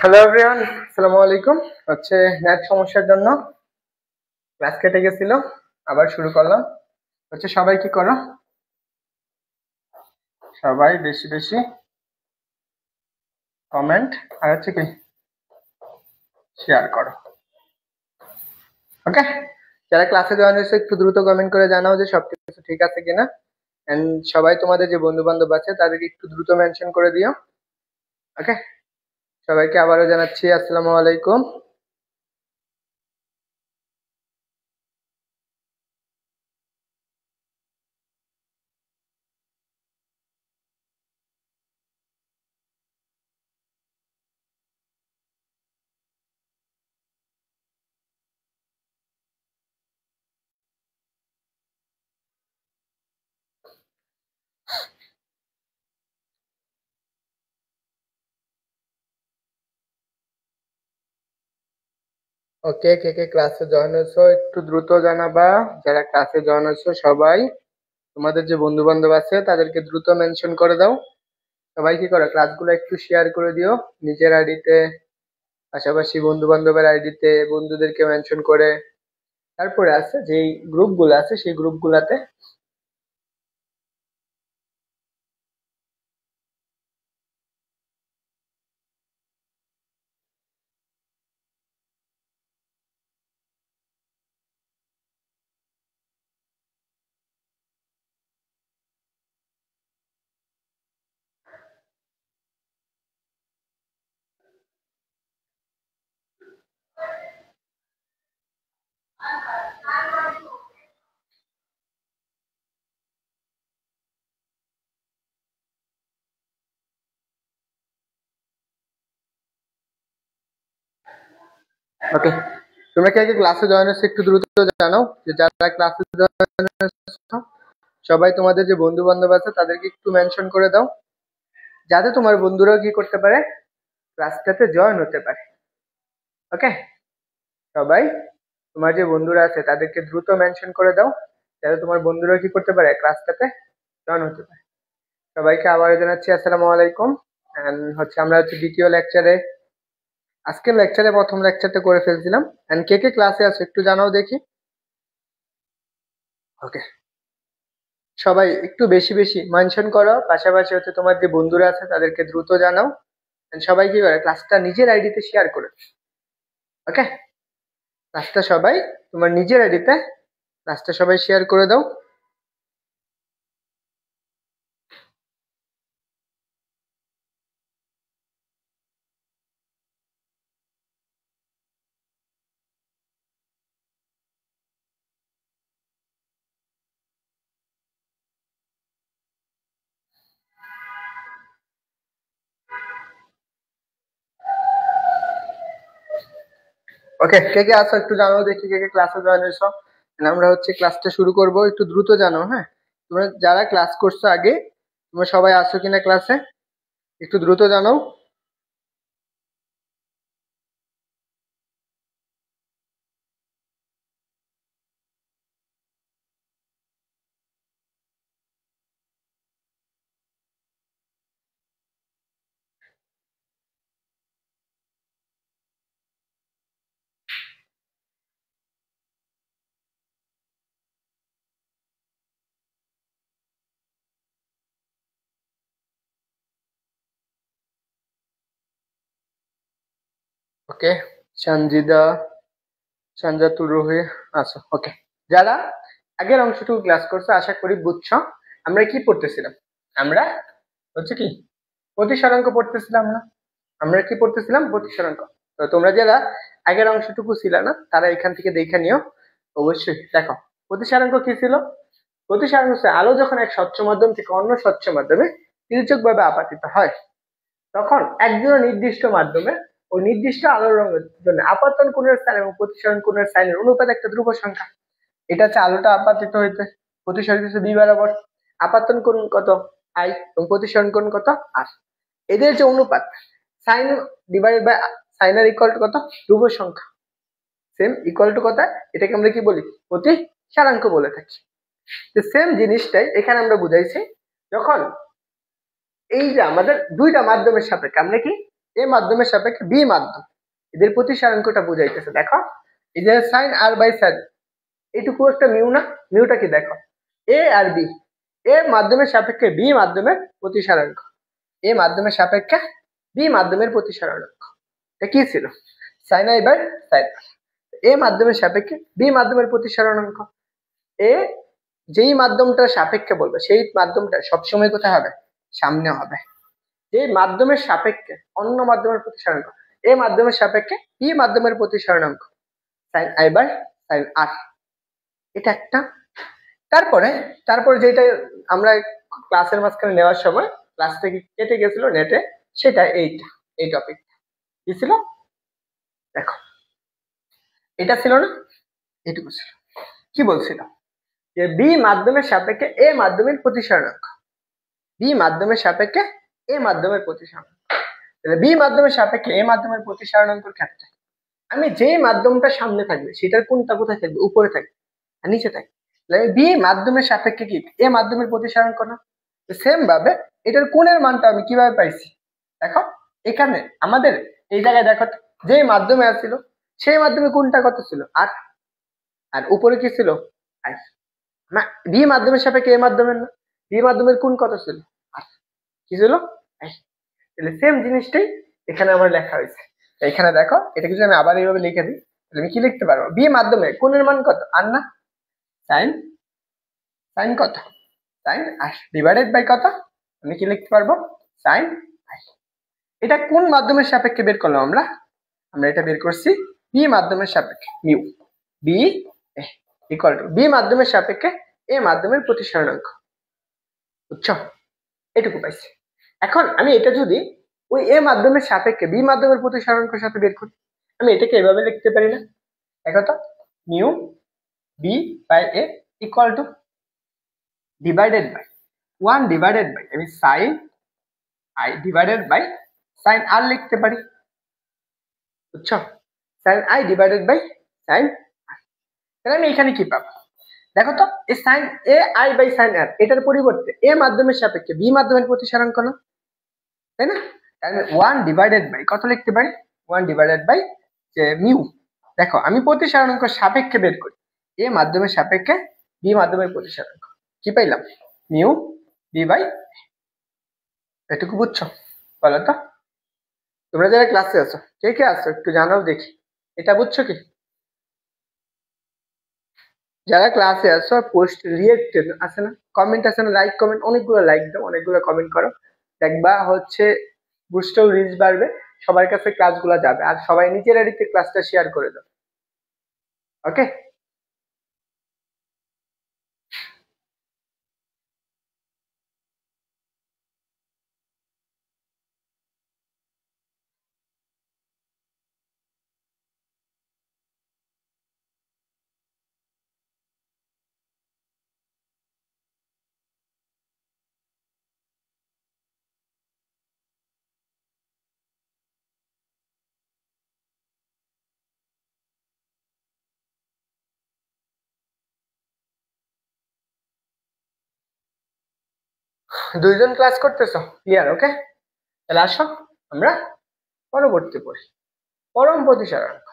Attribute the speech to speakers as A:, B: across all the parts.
A: Hello everyone, আসসালামু আলাইকুম। Net সমস্যার জন্য ক্লাস কেটে গেছিল, আবার শুরু করলাম। সবাই কি করো, সবাই বেশি বেশি কমেন্ট আর কি শেয়ার করো। ওকে, যারা ক্লাসে জয়েন হয়েছে একটু দ্রুত কমেন্ট করে জানাও যে সবকিছু ঠিক আছে কিনা। এন্ড সবাই তোমাদের যে বন্ধু বান্ধব আছে তাদেরকে একটু দ্রুত মেনশন করে দিও। ওকে, সবাইকে আবারও জানাচ্ছি আসসালামু আলাইকুম। ওকে, কে কে ক্লাসে জয়েন হয়েছো একটু দ্রুত জানাবা। যারা ক্লাসে জয়েন হয়েছো সবাই তোমাদের যে বন্ধু বান্ধব আছে তাদেরকে দ্রুত মেনশন করে দাও। সবাই কি করো, ক্লাসগুলো একটু শেয়ার করে দিও নিজের আইডিতে, পাশাপাশি বন্ধু বান্ধবের আইডিতে বন্ধুদেরকে মেনশন করে। তারপরে আছে যেই গ্রুপগুলো আছে সেই গ্রুপগুলাতে। ওকে, তোমরা কে কে ক্লাসে জয়েন হচ্ছে একটু দ্রুত জানাও। যে যারা ক্লাসে জয়েন হচ্ছে সবাই তোমাদের যে বন্ধু বান্ধব আছে তাদেরকে একটু মেনশন করে দাও, যাতে তোমার বন্ধুরাও কি করতে পারে, ক্লাসটাতে জয়েন হতে পারে। ওকে, সবাই তোমার যে বন্ধুরা আছে তাদেরকে দ্রুত মেনশন করে দাও, যাতে তোমার বন্ধুরা কি করতে পারে, ক্লাসটাতে জয়েন হতে পারে। সবাইকে আবার জানাচ্ছি আসসালামু আলাইকুম। এন্ড আমরা দ্বিতীয় লেকচারে, আজকের লেকচারে প্রথম লেকচারটা করে ফেলছিলাম। এন্ড কে কে ক্লাসে আছে একটু জানাও দেখি। ওকে, সবাই একটু বেশি বেশি মেনশন করো, পাশাপাশি তোমার যে বন্ধুরা আছে তাদেরকে দ্রুত জানাও। And সবাই কি করে, ক্লাসটা নিজের আইডিতে শেয়ার করে। ওকে, ক্লাসটা সবাই তোমার নিজের আইডিতে ক্লাসটা সবাই শেয়ার করে দাও। ওকে, কে কে আছো একটু জানাও দেখি, কে কে ক্লাসে জয়েন হয়েছো। আমরা ক্লাসটা শুরু করব, একটু দ্রুত জানাও। হ্যাঁ, তোমরা যারা ক্লাস করছো আগে, তোমরা সবাই আছো কিনা ক্লাসে একটু দ্রুত জানাও। ওকে, সঞ্জিদা, সঞ্জাতুর রুহি আছো। ওকে, যারা আগের অংশটুকু ক্লাস করছো আশা করি বুঝছো আমরা কি পড়তেছিলাম। আমরা কি প্রতিসরাঙ্ক পড়তেছিলাম না? আমরা কি পড়তেছিলাম, প্রতিসরাঙ্ক। তো তোমরা যারা আগের অংশটুকু ছিল না তারা এখান থেকে দেখে নিও। অবশ্যই দেখো, প্রতিসরাঙ্ক কি ছিল। প্রতিসরাঙ্ক হচ্ছে আলো যখন এক স্বচ্ছ মাধ্যম থেকে অন্য স্বচ্ছ মাধ্যমে তির্যক ভাবে আপতিত হয়, তখন একজন নির্দিষ্ট মাধ্যমে ও নির্দিষ্ট আলোর রঙের জন্য আপতন কোণের স্থান এবং প্রতিসরণ কোণের সাইনের অনুপাত একটা ধ্রুব সংখ্যা। এটা আলোটা আপাতিত হইতে প্রতিসরিত হচ্ছে বি বরাবর, আপাতন কোণ কত আই এবং প্রতিসরণ কোণ কত আর। এদের যে অনুপাত sine divided by sine r equal to কত, ধ্রুব সংখ্যা। সেম ইকুয়াল টু কত, এটাকে আমরা কি বলি, প্রতিসরাঙ্ক বলে থাকি। সেম জিনিসটাই এখানে আমরা বুঝাইছি, যখন এই যে আমাদের দুইটা মাধ্যমের সাপেক্ষে আমরা কি এ মাধ্যমের সাপেক্ষে বি মাধ্যম, এদের প্রতিসারাঙ্কটা বুঝাইতেছে। দেখো এই যে সাইন আর বাই সাইন, এইটুকু একটা মিউ না, মিউটা কি দেখো, এ আর বি, এ মাধ্যমের সাপেক্ষে বি মাধ্যমের প্রতিসারাঙ্ক, এ মাধ্যমের সাপেক্ষে বি মাধ্যমের প্রতিসারাঙ্ক, এটা কি ছিল, সাইন আই বাই সাইন। এ মাধ্যমের সাপেক্ষে বি মাধ্যমের প্রতিসারাঙ্ক, এ যেই মাধ্যমটার সাপেক্ষে বলবে সেই মাধ্যমটা সবসময় কোথায় হবে, সামনে হবে। যে মাধ্যমের সাপেক্ষে অন্য মাধ্যমের প্রতিসারাঙ্ক, এ মাধ্যমের সাপেক্ষে বি মাধ্যমের প্রতিসারাঙ্ক sign i by sine r, এটা একটা। তারপরে তারপরে যেটা আমরা ক্লাসের মাঝখানে নেওয়ার সময় ক্লাস থেকে কেটে গেছিল নেটে, সেটা এইটা, এই টপিক কি ছিল দেখো, এটা ছিল না, এইটুকু ছিল। কি বলছিল যে বি মাধ্যমের সাপেক্ষে এ মাধ্যমের প্রতিসারাঙ্ক, বি মাধ্যমের সাপেক্ষে এ মাধ্যমের প্রতিসারাঙ্ক, তাহলে বি মাধ্যমের সাপেক্ষে এ মাধ্যমের প্রতিসারাঙ্কের ক্ষেত্রে আমি যেই মাধ্যমটা সামনে থাকবে সেটার কোনটা কোথায় থাকবে, উপরে থাকবে আর নিচে থাকবে, তাহলে বি মাধ্যমের সাপেক্ষে কি এ মাধ্যমের প্রতিসারাঙ্ক না। সেম ভাবে এটার কোণের মানটা আমি কিভাবে পাইছি, দেখো এখানে আমাদের এই জায়গায় দেখো যেই মাধ্যমে আসছিল সেই মাধ্যমে কোনটা কত ছিল আর, আর উপরে কি ছিল আই, না বি মাধ্যমের সাপেক্ষে এ মাধ্যমের না, বি মাধ্যমের কোন কত ছিল আর, কি ছিল আই। তাহলে সেম জিনিসটাই এখানে আমার লেখা হয়েছে। এখানে দেখো এটাকে যদি আমি আবার এইভাবে লিখে দিই তাহলে আমি কি লিখতে পারবো, বি মাধ্যমে কোণের মান কত আর না, সাইন, সাইন কত, সাইন আর ডিভাইডেড বাই কত, আমি কি লিখতে পারবো সাইন আই। এটা কোন মাধ্যমের সাপেক্ষে বের করলাম আমরা, আমরা এটা বের করছি বি মাধ্যমের সাপেক্ষে, mu B equal to B মাধ্যমের সাপেক্ষে এ মাধ্যমের প্রতিসারাঙ্ক, বুঝছো, এটুকু পাইছি। এখন আমি এটা যদি ওই এ মাধ্যমের সাপেক্ষে বি মাধ্যমের প্রতিসারাঙ্কের সাথে বের করি, আমি এটাকে এভাবে লিখতে পারি না, দেখো তো mu B by A equal to divided by 1 divided by আমি sine i divided by sine r লিখতে পারি, বুঝছো, sine i divided by sine r. তাহলে আমি এখানে কি পাবো, দেখো তো এই সাইন এ আই বাই সাইন আর, এটার পরিবর্তে এ মাধ্যমের সাপেক্ষে বি মাধ্যমের প্রতিসারাঙ্ক না, তাই না, তাহলে 1 ডিভাইডেড বাই কত লিখতে পারি, 1 ডিভাইডেড বাই যে মিউ, দেখো আমি প্রতিসারাঙ্ক সাপেক্ষে বের করি, এ মাধ্যমের সাপেক্ষে বি মাধ্যমের প্রতিসারাঙ্ক, কি পাইলাম মিউ বি বাই, এটুকু বুঝছো, বলো তো তোমরা যারা ক্লাসে আছো কে কে আছো একটু জানাও দেখি, এটা বুঝছো কি, যারা ক্লাসে আছো পোস্ট রিয়েক্ট আছে না, কমেন্ট আছে না, লাইক কমেন্ট, অনেকগুলো লাইক দাও, অনেকগুলো কমেন্ট করো, দেখবা হচ্ছে বুস্টেও রিচ বাড়বে, সবার কাছে ক্লাসগুলো যাবে, আর সবাই নিজের এডিতে ক্লাসটা শেয়ার করে দাও, ওকে। দুইজন ক্লাস করতেছো, ক্লিয়ার, ওকে। তাহলে আসো আমরা পরবর্তী পড়ি, পরম প্রতিসারাঙ্ক,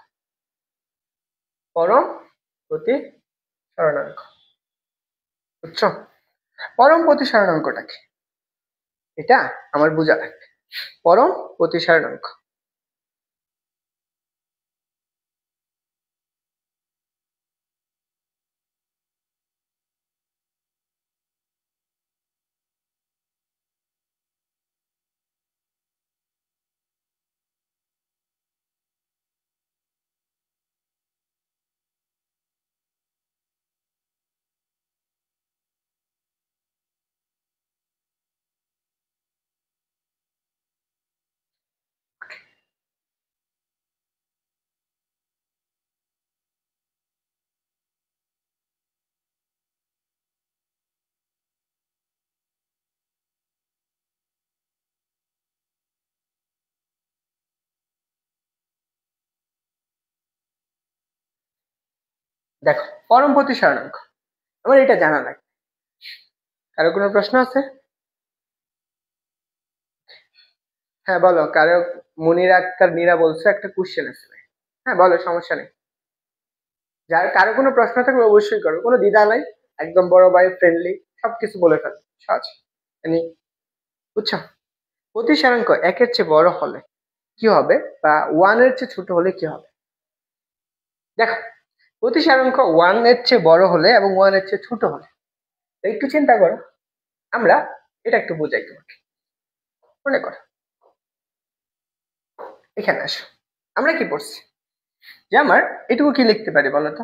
A: পরম প্রতিসারাঙ্ক, বুঝছো, পরম প্রতিসারাঙ্কটা কি এটা আমার বোঝা লাগবে, পরম প্রতিসারাঙ্ক, দেখো পরম প্রতিসারাঙ্ক আমার এটা জানা লাগবে, কারো কোনো প্রশ্ন আছে, হ্যাঁ বলো, কারো মুনিরা আক্তার নীরা বলছে একটা কোশ্চেন আছে। হ্যাঁ বলো, সমস্যা নেই। যার কারো কোনো প্রশ্ন থাকলে অবশ্যই করো, কোনো দ্বিধা নাই। একদম বড় ভাই, ফ্রেন্ডলি, সবকিছু বলে ফেল, সহজ। এনি, বুঝছো? প্রতিসারাঙ্ক একের চেয়ে বড় হলে কি হবে, বা ওয়ান এর চেয়ে ছোট হলে কি হবে? দেখো, প্রতিসারাঙ্ক ওয়ান এর চেয়ে বড় হলে এবং ওয়ান এর চেয়ে ছোট হলে, একটু চিন্তা করো। আমরা এটা একটু বোঝাই তোমাকে, মনে করো এখানে আসো, আমরা কি পড়ছি যে আমার এটুকু কি লিখতে পারি বলো তো,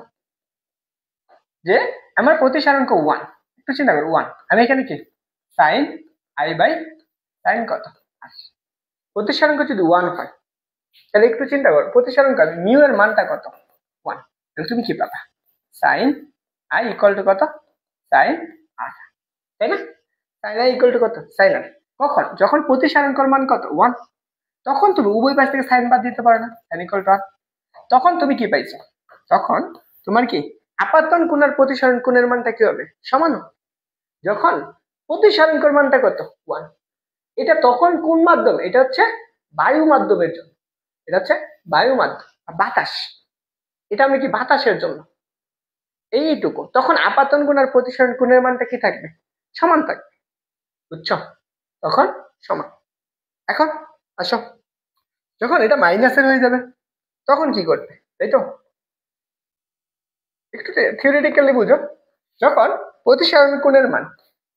A: যে আমার প্রতিসারাঙ্ক ওয়ান। একটু চিন্তা করো, ওয়ান, আমি এখানে কি সাইন আই বাই সাইন কত আর। প্রতিসারাঙ্ক যদি ওয়ান হয়, তাহলে একটু চিন্তা করো, প্রতিসারাঙ্ক মিউ এর মানটা কত, ওয়ান। তাহলে তুমি কি পাবা, সাইন আই ইকুয়াল টু কত, সাইন আর, তাই না? সাইন আই ইকুয়াল টু কত, সাইন আর। কখন? যখন প্রতিসারাঙ্কর মান কত, ওয়ান। তখন তুমি উভয় পাশ থেকে সাইন বাদ দিতে পারো না, সাইন ইকুয়াল টু আর। তখন তুমি কি পাইছো, তখন তোমার কি আপাতন কোণ আর প্রতিসরণ কোণের মানটা কি হবে, সমান হবে। যখন প্রতিসারাঙ্কর মানটা কত, ওয়ান। এটা তখন কোন মাধ্যম, এটা হচ্ছে বায়ু মাধ্যমের জন্য, এটা হচ্ছে বায়ু মাধ্যম, বাতাস। এটা আমি কি বাতাসের জন্য, এইটুকু। তখন আপাতন কোণ আর প্রতিসরণ কোণের মানটা কি থাকবে, সমান থাকবে, বুঝছো? তখন সমান। এখন আসো, যখন এটা মাইনাসের হয়ে যাবে তখন কি করবে, তাই তো? একটু থিওরিটিক্যালি বুঝো। যখন প্রতিসারণ কোণের মান,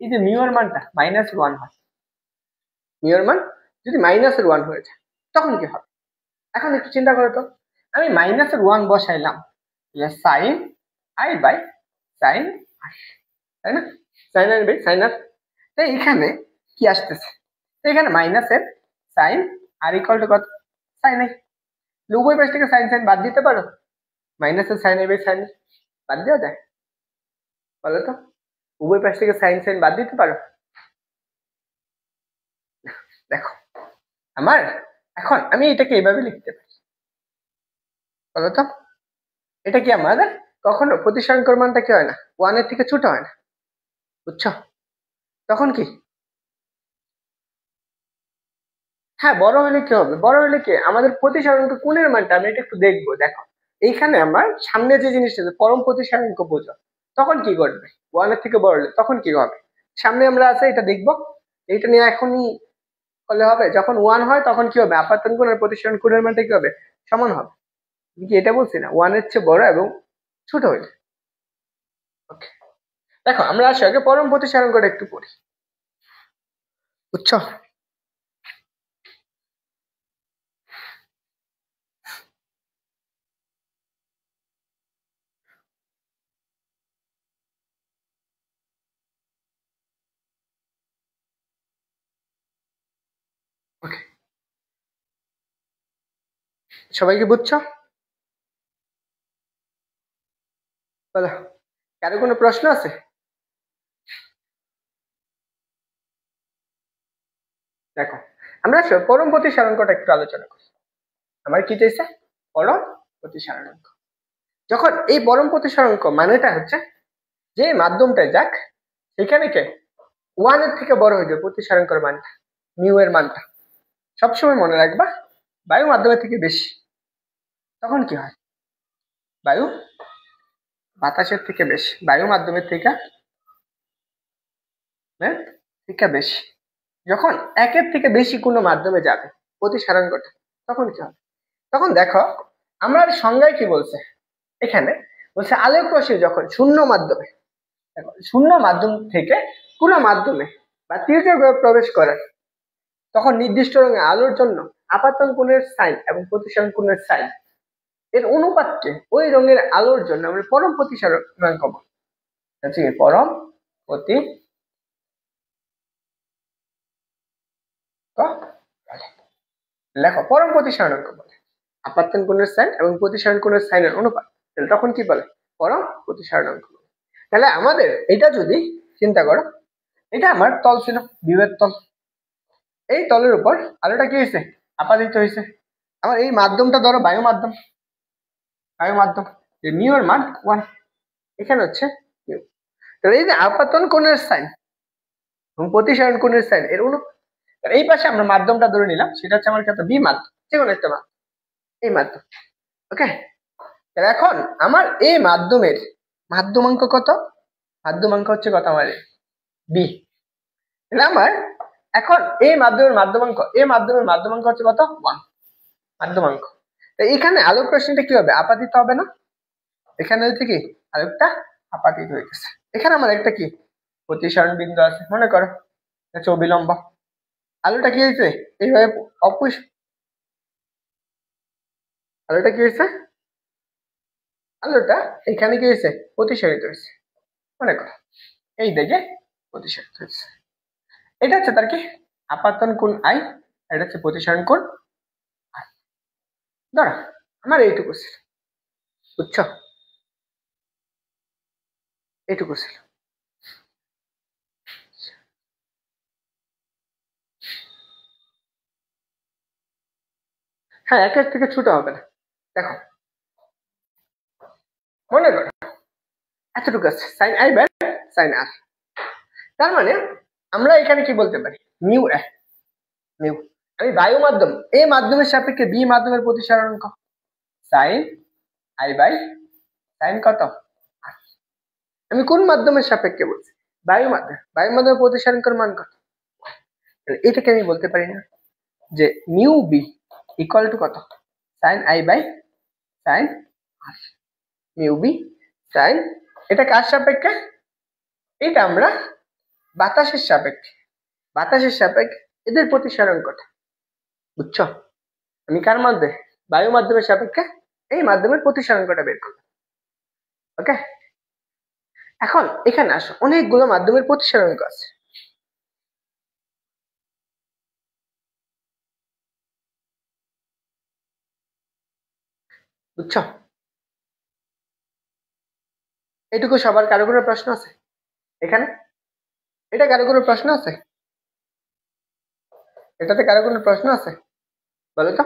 A: এই যে মিউ এর মানটা মাইনাস ওয়ান হয়, মিউ এর মান যদি মাইনাসের ওয়ান হয়ে যায় তখন কি হবে? এখন একটু চিন্তা করো তো, আমি মাইনাসের ওয়ান বসাইলাম, sine i by sine r, তাই না? Sine i by sine r. তাই এখানে কি আসতেছে, এখানে মাইনাসের সাইন আর ইকুয়াল টু কত, সাইন আই। উভয় পাশ থেকে সাইন সাইন বাদ দিতে পারো, মাইনাসের সাইন আই বাই সাইন বাদ দেওয়া যায় বলো তো? উভয় পাশ থেকে সাইন সাইন বাদ দিতে পারো? দেখো আমার, এখন আমি এটাকে এইভাবে লিখতে পারি বলতো, এটা কি আমাদের কখনো প্রতিসারাঙ্কর মানটা কি হয় না, ওয়ান এর থেকে ছোট হয় না, বুঝছো? তখন কি, হ্যাঁ বড় হলে কি হবে, বড় হলে কি আমাদের প্রতিসারাঙ্ক কোণের মানটা আমি এটা একটু দেখবো। দেখো এইখানে আমার সামনে যে জিনিসটা পরম প্রতিসারাঙ্ক বোঝো, তখন কি ঘটবে, ওয়ান এর থেকে বড় হলে তখন কি হবে, সামনে আমরা আছে এটা দেখবো। এইটা নিয়ে এখনই হলে হবে, যখন ওয়ান হয় তখন কি হবে, আপাতন কোণ আর প্রতিসারণ কোণের মানটা কি হবে, সমান হবে। আমি কি এটা বলছি না, ওয়ান এর চেয়ে বড় এবং ছোট হইলে। ওকে, দেখো আমরা আসি আগে পরম প্রতিসারাঙ্কটা একটু পড়ি, বুঝছো? ওকে, সবাই কি বুঝছো বলো? কারো কোনো প্রশ্ন আছে? দেখো আমরা পরম প্রতিসারাঙ্কটা একটু আলোচনা করি। আমার কি চাইছে, পরম প্রতিসারাঙ্ক। যখন এই পরম প্রতিসারাঙ্ক মানেটা হচ্ছে যে মাধ্যমটায় যাক সেখানে কে ওয়ান এর থেকে বড় হয়ে যাবে প্রতিসারাঙ্কর মানটা, মিউ এর মানটা। সবসময় মনে রাখবা বায়ু মাধ্যমের থেকে বেশি। তখন কি হয়, বায়ু বাতাসের থেকে বেশি, বায়ু মাধ্যমের থেকে বেশি। যখন একের থেকে বেশি কোনো মাধ্যমে যাবে প্রতিসারাঙ্কটা, তখন কি হবে? তখন দেখো আমরা সংজ্ঞায় কি বলছে, এখানে বলছে আলোক রশ্মি যখন শূন্য মাধ্যমে, দেখো শূন্য মাধ্যম থেকে কোনো মাধ্যমে বা তির্যক প্রবেশ করে, তখন নির্দিষ্ট রঙের আলোর জন্য আপাতন কোণের সাইন এবং প্রতিসরণ কোণের সাইন এর অনুপাতকে ওই রঙের আলোর জন্য আমরা পরম প্রতিসারাঙ্ক বলি। হচ্ছে কি পরম প্রতি, লেখো পরম প্রতিসারাঙ্ক বলে আপাতন কোণের সাইন এবং প্রতিসরণ কোণের সাইনের অনুপাত, তাহলে তখন কি বলে, পরম প্রতিসারাঙ্ক বলে। তাহলে আমাদের এটা যদি চিন্তা করো, এটা আমার তল ছিল, বিভেদ তল। এই তলের উপর আলোটা কি হয়েছে, আপাদিত হয়েছে। আমার এই মাধ্যমটা ধরো বায়ু মাধ্যম, বায়ু মাধ্যম, যে মিউ এর মান ওয়ান, এখানে হচ্ছে মিউ। তাহলে এই যে আপাতন কোণের সাইন এবং প্রতিসরণ কোণের সাইন এর অনুপাত, এই পাশে আমরা মাধ্যমটা ধরে নিলাম, সেটা হচ্ছে আমার কত, বি মাধ্যম, যে কোনো একটা মাধ্যম, এই মাধ্যম। ওকে, এখন আমার এই মাধ্যমের মাধ্যমাঙ্ক কত? মাধ্যমাঙ্ক হচ্ছে কত আমার, বি। তাহলে আমার এখন এই মাধ্যমের মাধ্যমাঙ্ক, এই মাধ্যমের মাধ্যমাঙ্ক হচ্ছে কত, 1 মাধ্যমাঙ্ক। এখানে আলোক রশ্মিটা কি হবে, আপাতিত হবে না? এখানে হচ্ছে কি, আলোকটা আপাতিত হইতেছে। এখানে আমার একটা কি প্রতিসরণ বিন্দু আছে, মনে করো হচ্ছে অবিলম্ব। আলোটা কি হয়েছে এইভাবে আলোটা কি হয়েছে, আলোটা এখানে কি হয়েছে, প্রতিসরিত হয়েছে, মনে করো এই দিকে প্রতিসরিত হয়েছে। এটা হচ্ছে তার কি আপাতন কোণ আই, এটা হচ্ছে প্রতিসরণ কোণ আই। ধরো আমার এইটুকু ছিল, বুঝছো, এইটুকু ছিল। হ্যাঁ, একের থেকে ছোট হবে না। দেখো মনে করো এতটুকু আছে, সাইন আই বাই সাইন আর। তার মানে আমরা এখানে কি বলতে পারি, মিউ এ, মিউ। আমি বায়ু মাধ্যম, এই মাধ্যমের সাপেক্ষে বি মাধ্যমের প্রতিসরণ সাইন আই বাই সাইন কত, আমি কোন মাধ্যমের সাপেক্ষে বলছি, বায়ু মাধ্যম, বায়ু মাধ্যমের প্রতিসরণ মান কত। এটাকে আমি বলতে পারি না যে মিউ বি ইকুয়াল টু কত, sine i by sine r, mu B sine, এটা কার সাপেক্ষে, এটা আমরা বাতাসের সাপেক্ষে, বাতাসের সাপেক্ষে এদের প্রতিসরণ কত, বুঝছো। আমি কার মধ্যে, বায়ু মাধ্যমের সাপেক্ষে এই মাধ্যমের প্রতিসরণ কত বের করব। ওকে, এখন এখানে আসো, অনেকগুলো মাধ্যমের প্রতিসরণ আছে। বুঝছো, এইটুকু সবার কারো কোনো প্রশ্ন আছে এখানে, এটা কারো কোনো প্রশ্ন আছে, এটাতে কারো কোনো প্রশ্ন আছে, বলো তো।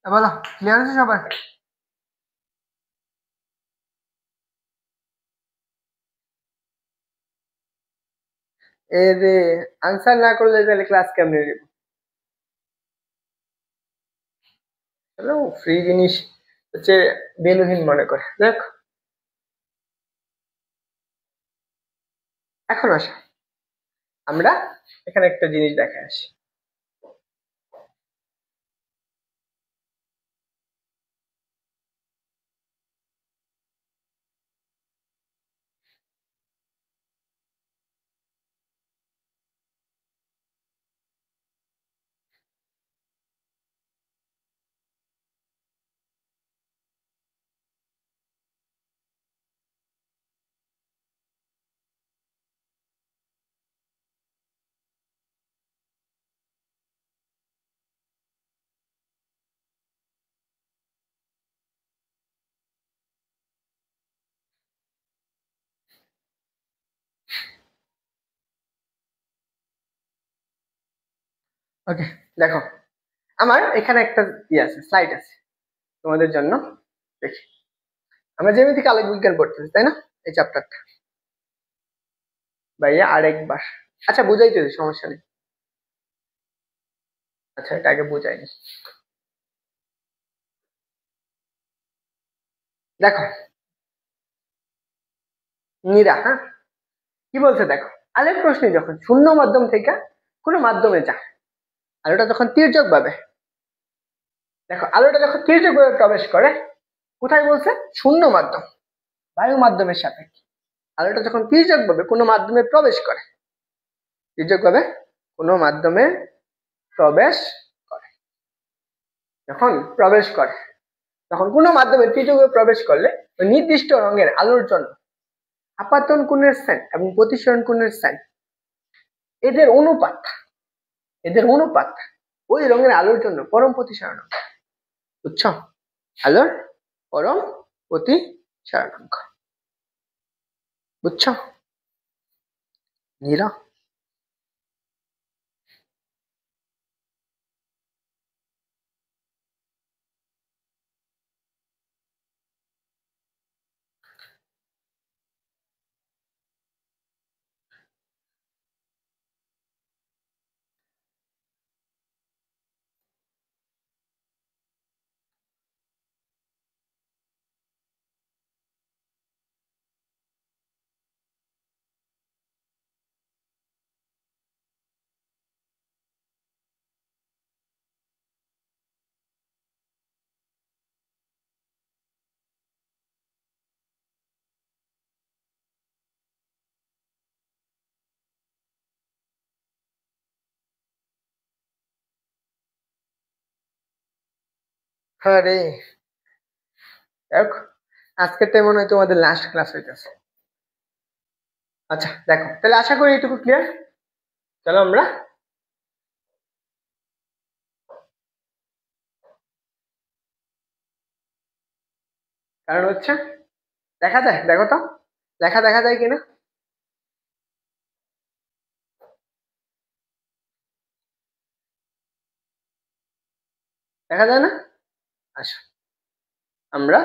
A: বলো, ক্লিয়ার আছে সবার? এর আনসার না করলে তাহলে ক্লাস কেমনে নেব, ফ্রি জিনিস হচ্ছে বেলুহীন মনে করে। দেখো এখন আসা, আমরা এখানে একটা জিনিস দেখে আসি। ওকে, দেখো আমার এখানে একটা আছে, স্লাইড আছে তোমাদের জন্য, দেখি। আমরা জ্যামিতিক আলোক বিজ্ঞান পড়তেছি তাই না, এই চ্যাপ্টারটা ভাইয়া আরেকবার, আচ্ছা বুঝাইতে সমস্যা নেই। আচ্ছা এটা আগে বুঝাইনি, দেখো নীরা, হ্যাঁ কি বলছে দেখো, আলোক রশ্মি যখন শূন্য মাধ্যম থেকে কোনো মাধ্যমে যায়, আলোটা যখন তির্যক ভাবে, দেখো আলোটা যখন তির্যক ভাবে প্রবেশ করে, কোথায় বলছে, শূন্য মাধ্যম, বায়ু মাধ্যমের সাপেক্ষে আলোটা যখন তির্যক ভাবে কোনো মাধ্যমে প্রবেশ করে, তির্যক ভাবে কোনো মাধ্যমে প্রবেশ করে, যখন প্রবেশ করে, তখন কোনো মাধ্যমে তির্যক ভাবে প্রবেশ করলে ওই নির্দিষ্ট রঙের আলোর জন্য আপাতন কোণের সাইন এবং প্রতিসরণ কোণের সাইন, এদের অনুপাত এদের অনুপাত ওই রঙের আলোর জন্য পরম প্রতিসরণাঙ্ক। বুঝছো? আলোর পরম প্রতিসরণাঙ্ক। বুঝছো নীরা? আরে দেখো, আজকেরটাই মনে হয় তোমাদের লাস্ট ক্লাস হইতেছে। আচ্ছা দেখো, তাহলে আশা করি এইটুকু ক্লিয়ার। চলো আমরা কারণ হচ্ছে দেখা যায়, দেখো তো লেখা দেখা যায় কিনা। দেখা যায় না? আচ্ছা আমরা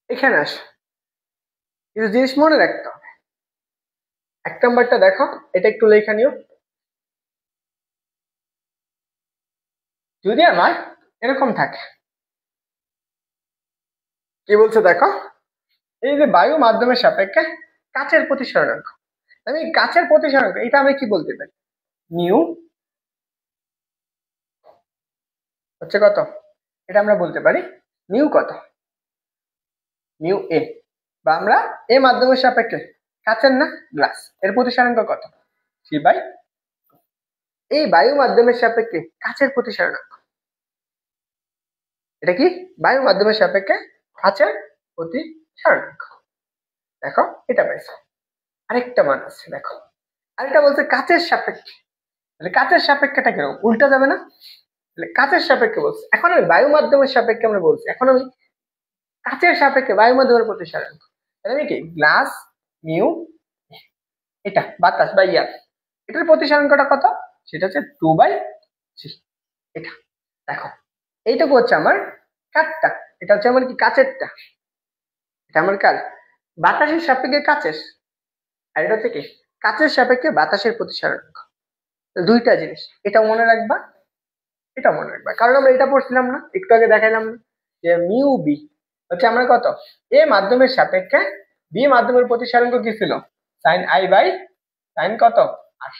A: এখানে আসো, কিছু জিনিস মনে রাখতে হবে। 1 নম্বরটা দেখো, এটা একটু লেখা নিও। যদি আমার এরকম থাকে, কি বলছে দেখো, এই যে বায়ু মাধ্যমের সাপেক্ষে কাচের প্রতিসরণাঙ্ক, আমি কাচের প্রতিসরণাঙ্ক এটা আমি কি বলতে পারি? মিউ হচ্ছে কত, এটা আমরা বলতে পারি মিউ কত, মিউ এ, বা আমরা এ মাধ্যমের সাপেক্ষে কাচের না গ্লাস এর প্রতিসরণাঙ্ক কত, 3/2। এই বায়ু মাধ্যমের সাপেক্ষে কাচের প্রতিসরণাঙ্ক, এটা কি বায়ু মাধ্যমের সাপেক্ষে কাচের প্রতিসরণাঙ্ক। দেখো এটা পাইছো। আরেকটা মান আছে দেখো, আরেকটা বলছে কাচের সাপেক্ষে, তাহলে কাচের সাপেক্ষেটা কেন উল্টা যাবে না? তাহলে কাচের সাপেক্ষে বলছে, এখন আমি বায়ু মাধ্যমের সাপেক্ষে আমরা বলছি, এখন আমি কাচের সাপেক্ষে বায়ু মাধ্যমের প্রতিসরণাঙ্ক, তাহলে আমি কি গ্লাস মিউ, এটা বাতাস বা ইয়ার, এটার প্রতিসরণাঙ্কটা কত, সেটা হচ্ছে 2/3। এটা দেখো, এইটুকু হচ্ছে আমার কাঠটা, এটা হচ্ছে আমার কি কাচেরটা, এটা আমার কার বাতাসের সাপেক্ষে কাচের, আর এটা হচ্ছে কি কাচের সাপেক্ষে বাতাসের প্রতিসরণাঙ্ক। দুইটা জিনিস, এটা মনে রাখবা, এটা মনে রাখবা, কারণ আমরা এটা পড়ছিলাম না একটু আগে, দেখাইলাম না যে মিউ বি হচ্ছে আমরা কত, এ মাধ্যমের সাপেক্ষে বি মাধ্যমের প্রতিসরণাঙ্ক কি ছিল, সাইন আই বাই সাইন কত আর।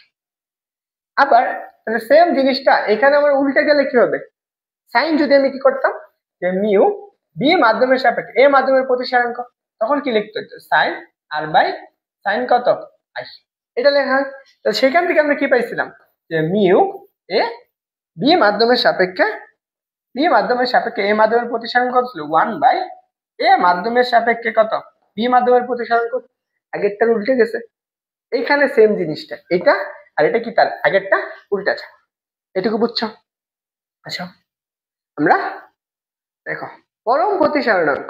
A: আবার সেম জিনিসটা এখানে আমার উল্টে গেলে কি হবে, সাইন যদি আমি কি করতাম যে মিউ বি মাধ্যমের সাপেক্ষে এ মাধ্যমের প্রতিসরণাঙ্ক, তখন কি লিখতে হতো সাইন আর বাই সাইন কত আই, এটা লেখা হয়। তো সেখান থেকে আমরা কি পাইছিলাম যে মিউ এ বি মাধ্যমের সাপেক্ষে, বি মাধ্যমের সাপেক্ষে এ মাধ্যমের প্রতিসরণ কত ছিল 1/, এ মাধ্যমের সাপেক্ষে কত বি মাধ্যমের প্রতিসরণ কত, আগেরটা উল্টে গেছে। এইখানে সেম জিনিসটা এটা, আর এটা কি তার আগেরটা উল্টা আছে, এটুকু বুঝছো? আচ্ছা আমরা দেখো পরম প্রতিসরণাঙ্ক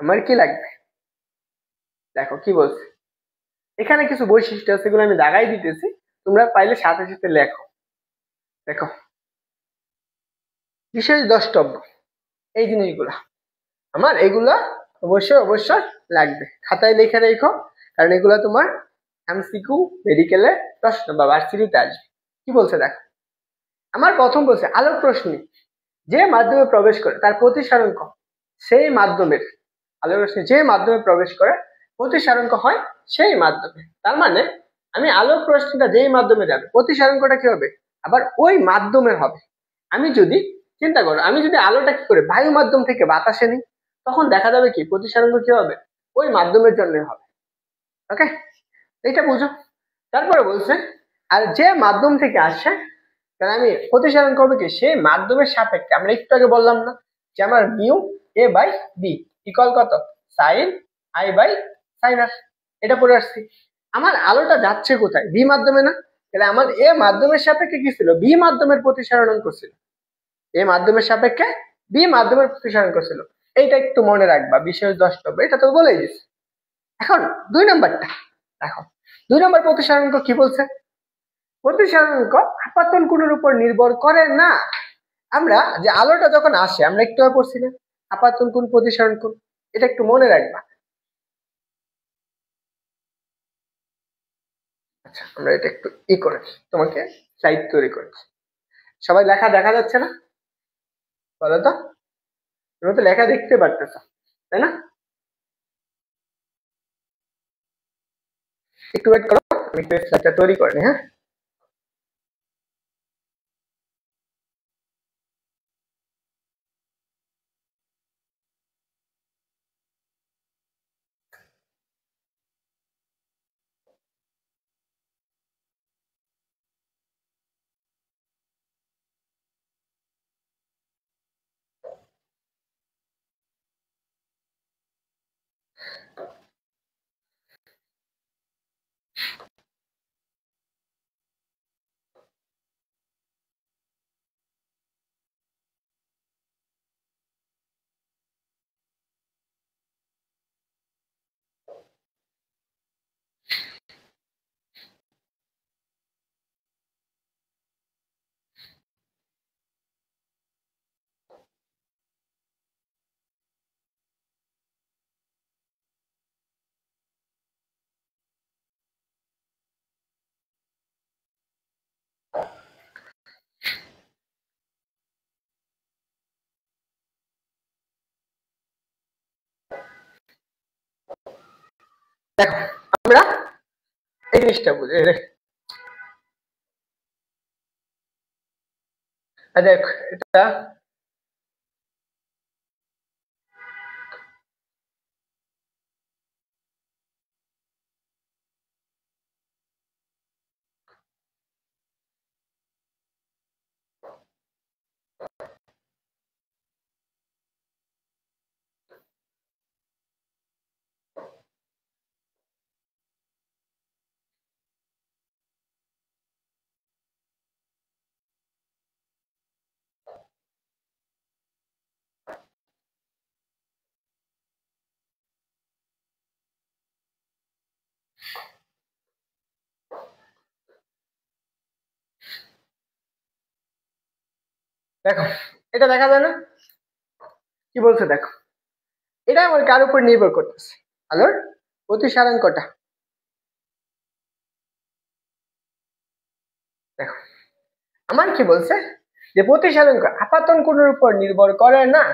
A: আমার কি লাগবে, দেখো কি বলছে, এখানে কিছু বৈশিষ্ট্য আছে, সেগুলো আমি দাগাই দিতেছি, তোমরা পাইলে সাথে সাথে লেখো। দেখো বিশেষ দ্রষ্টব্য, এই জিনিসগুলা আমার এগুলা অবশ্যই অবশ্যই লাগবে, খাতায় লিখে রেখো, কারণ এগুলা তোমার এমসিকিউ মেডিকেলে প্রশ্ন বা ভার্সিটিতে আসবে। কি বলছে দেখো, আমার প্রথম বলছে আলোক রশ্মি যে মাধ্যমে প্রবেশ করে তার প্রতিসরণাঙ্ক সেই মাধ্যমের, আলোক রশ্মি যে মাধ্যমে প্রবেশ করে প্রতিসরণাঙ্ক হয় সেই মাধ্যমে, তার মানে আমি আলোক রশ্মিটা যেই মাধ্যমে যাবে প্রতিসরণাঙ্কটা কি হবে আবার ওই মাধ্যমের হবে। আমি যদি চিন্তা করো, আমি যদি আলোটা কি করে বায়ু মাধ্যম থেকে বাতাসে নিই, তখন দেখা যাবে কি প্রতিসরণাঙ্ক কি হবে ওই মাধ্যমের জন্য হবে। ওকে, এটা বুঝো। তারপরে বলছে আর যে মাধ্যম থেকে আসে তাহলে আমি প্রতিসারণ করবো কি সেই মাধ্যমের সাপেক্ষে। আমরা একটু আগে বললাম না যে আমার mu A by B equal কত sine i by sine r. এটা পড়ে আসছি। আমার আলোটা যাচ্ছে কোথায় বি মাধ্যমে না, তাহলে আমার এ মাধ্যমের সাপেক্ষে কি ছিল বি মাধ্যমের প্রতিসারণ করছিল। এ মাধ্যমের সাপেক্ষে বি মাধ্যমের প্রতিসারণ করছিল। এইটা একটু মনে রাখবা বিশেষ দ্রষ্টব্য, এটা তো বলেই দিচ্ছে। এখন 2 নম্বরটা দেখো, 2 নম্বর প্রতিসারণক কি বলছে? প্রতিসারণক আপাতন কোণের উপর নির্ভর করে না। আমরা যে আলোটা যখন আসে আমরা একটু আগে পড়ছি না আপাতন কোণ প্রতিসারণ কোণ, এটা একটু মনে রাখবা। আচ্ছা আমরা এটা একটু করেছি, তোমাকে স্লাইড তৈরি করেছি। সবাই লেখা দেখা যাচ্ছে না বলো তো? তুমি তো লেখা দেখতে পারতেছ তাই না? একটু ওয়েট করো, আমি একটু স্লাইডটা তৈরি করে নি। হ্যাঁ দেখো আমরা এই জিনিসটা বুঝি। দেখ এটা দেখো এটা দেখা যায় না কি বলছে? দেখো এটা আমার কার উপর নির্ভর করতেছে আলোর প্রতিসারাঙ্কটা। দেখো আমার কি বলছে যে প্রতিসারাঙ্ক আপাতন কোণের উপর নির্ভর করে না,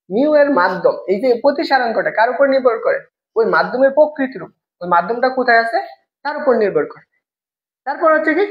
A: মিউ এর মাধ্যম এই যে প্রতিসারাঙ্কটা কার উপর নির্ভর করে ওই মাধ্যমের প্রকৃতির উপর, ওই মাধ্যমটা কোথায় আছে তার উপর নির্ভর করে। তারপর হচ্ছে কি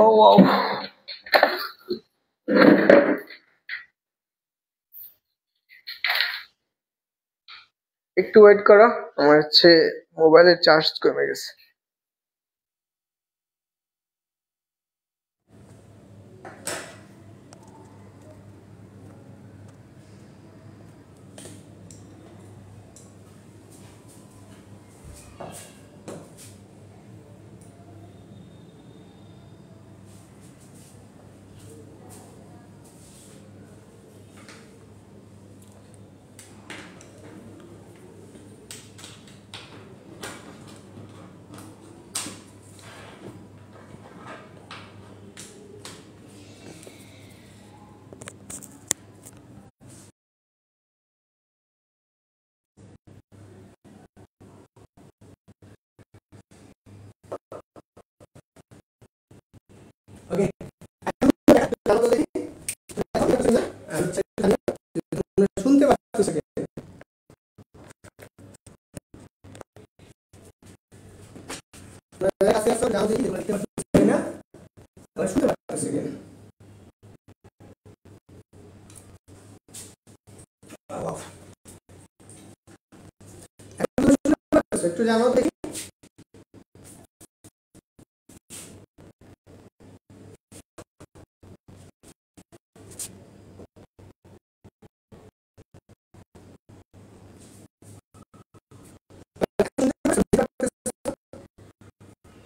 A: ও ও একটু ওয়েট করো, আমার হচ্ছে মোবাইলের চার্জ কমে গেছে।
B: ওকে, শুনতে পাচ্ছ না? শুনতে পাচ্ছ একটু জানাও দেখি।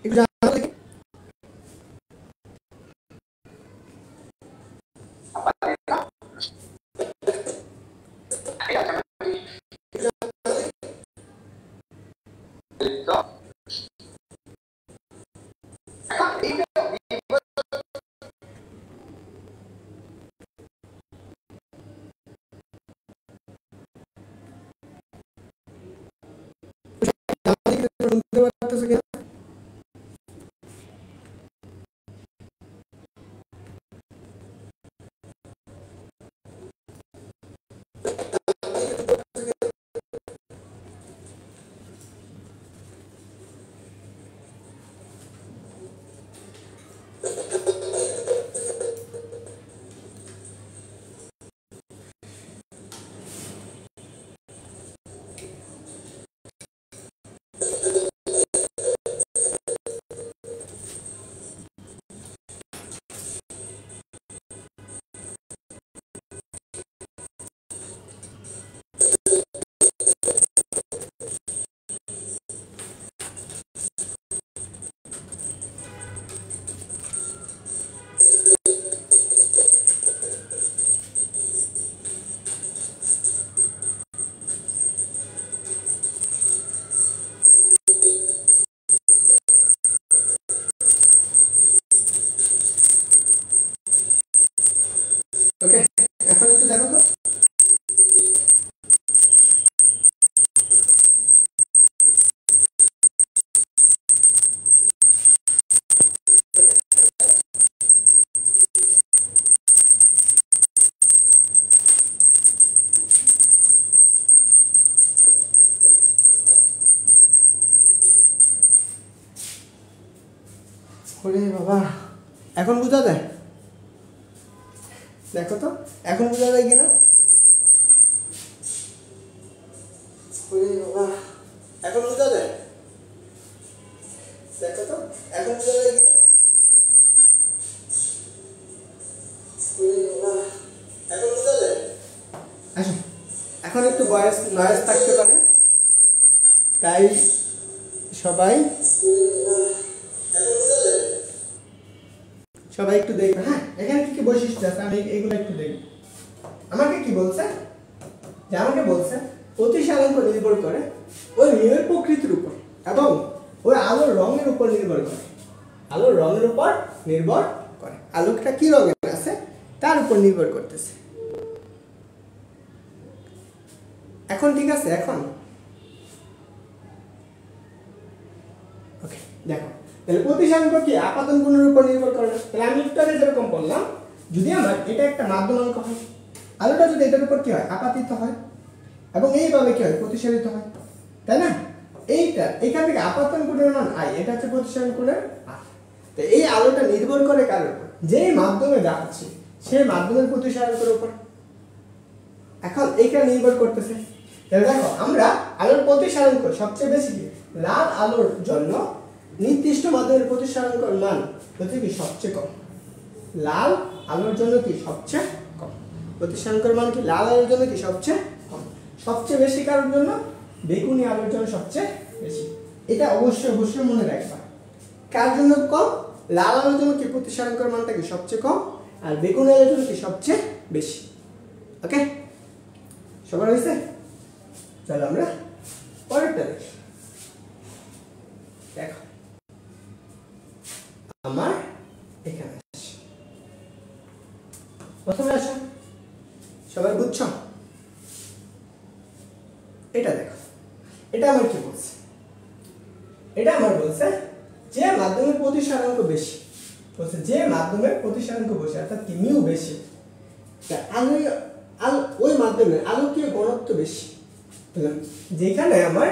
B: একটু জানাও দেখি। শুনতে পাচ্ছ কিনা? ওকে, এখন একটু দেখো তো। ওরে বাবা, এখন বোঝা যায়? দেখো তো এখন বোঝা যায় কিনা? ওরে বাবা, এখন বোঝা যায়? দেখো তো এখন বোঝা যায় কিনা? ওরে বাবা, এখন বোঝা যায়? আসো, এখন একটু নয়েজ থাকতে পারে, তাই সবাই সবাই একটু দেখবে। হ্যাঁ, এখানে কি কি বৈশিষ্ট্য আছে আমি এইগুলো একটু দেখব। আমাকে কি বলছে, যে আমাকে বলছে প্রতিসারাঙ্ক নির্ভর করে ওই নিউয়ের প্রকৃতির উপর এবং ওই আলোর রঙের উপর নির্ভর করে। আলোর রঙের উপর নির্ভর করে, আলোকটা কি রঙের আছে তার উপর নির্ভর করতেছে। এখন ঠিক আছে? এখন ওকে, দেখো তাহলে প্রতিসারাঙ্ক কি আপাতন কোণের উপর নির্ভর করে না? তাহলে আমি একটু আগে যেরকম বললাম, যদি আমার এটা একটা মাধ্যমাঙ্ক হয়, আলোটা যদি এটার উপর কি হয় আপাতিত হয় এবং এইভাবে কি হয় প্রতিসারিত হয়, তাই না? এইটা এখান থেকে আপাতন কোণের মান আই, এটা হচ্ছে প্রতিসারণ কোণের আর। তো এই আলোটা নির্ভর করে কার উপর? যেই মাধ্যমে যাচ্ছে সেই মাধ্যমের প্রতিসারণ কোণের উপর। এখন এইটা নির্ভর করতেছে। তাহলে দেখো আমরা আলোর প্রতিসারণ কোণ সবচেয়ে বেশি কি লাল আলোর জন্য নির্দিষ্ট মাধ্যমের প্রতিসারণ কোণ মান হচ্ছে কি সবচেয়ে কম। লাল আলোর জন্য কি সবচেয়ে কম প্রতিসারণ কোণ মান, কি লাল আলোর জন্য কি সবচেয়ে কম। সবচেয়ে বেশি কারোর জন্য বেগুনি আলোর জন্য সবচেয়ে বেশি। এটা অবশ্যই অবশ্যই মনে রাখবা। কার জন্য কম? লাল আলোর জন্য কি প্রতিসারণ কোণ মানটা কি সবচেয়ে কম, আর বেগুনি আলোর জন্য কি সবচেয়ে বেশি। ওকে, সবার হয়েছে? চলো আমরা পরেরটা দেখি। দেখো আমার এখানে প্রথমে আসো, সবাই বুঝছো? এটা দেখো, এটা আমার কি বলছে? এটা আমার বলছে যে মাধ্যমের প্রতিসারাঙ্ক বেশি বলছে যে মাধ্যমে প্রতিসরাঙ্ক বসে অর্থাৎ কি মিউ বেশি, ওই মাধ্যমে আলোকীয় ঘনত্ব বেশি। যেখানে আমার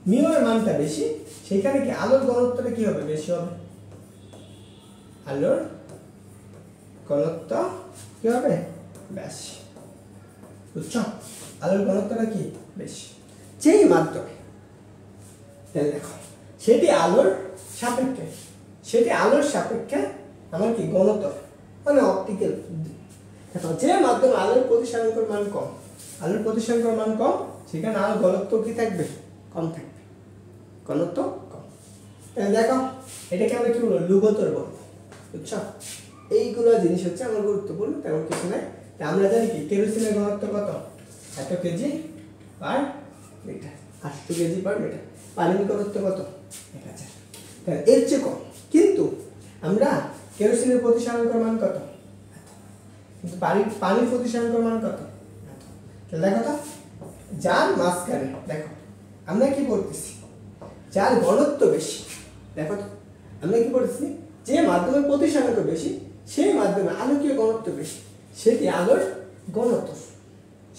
B: মিউ এর মানটা বেশি সেখানে কি আলোর ঘনত্বটা কি হবে, বেশি হবে। আলোর ঘনত্ব কি হবে, বেশি। বুঝছো, আলোর ঘনত্বটা কি বেশি। যেই মাধ্যমে দেখো সেটি আলোর সাপেক্ষে আমার কি ঘনত্ব মানে অপটিক্যাল। দেখো যে মাধ্যমে আলোর প্রতিসরাঙ্কের মান কম, সেখানে আলোর ঘনত্ব কি থাকবে, কম থাকবে, ঘনত্ব কম। দেখো এটাকে আমরা কি বলবো, লুগোতর বলবো। বুঝছো, এইগুলো জিনিস হচ্ছে আমার গুরুত্বপূর্ণ, তেমন কিছু নাই। আমরা জানি কি কেরোসিনের ঘনত্ব কত, এত KG per litre, 800 KG per litre. পানির ঘনত্ব কত, 1000, তাহলে এর চেয়ে কম। কিন্তু আমরা কেরোসিনের প্রতিসরাঙ্কের মান কত, কিন্তু পানির প্রতিসরাঙ্কের মান কত, তাহলে দেখো তো যার মাঝখানে দেখো আমরা কি বলতেছি, যার ঘনত্ব বেশি। দেখো তো আমরা কি বলতেছি, যে মাধ্যমের প্রতিসরাঙ্ক বেশি সেই মাধ্যমে আলোকীয় ঘনত্ব বেশি, সেটি আলোর ঘনত্ব,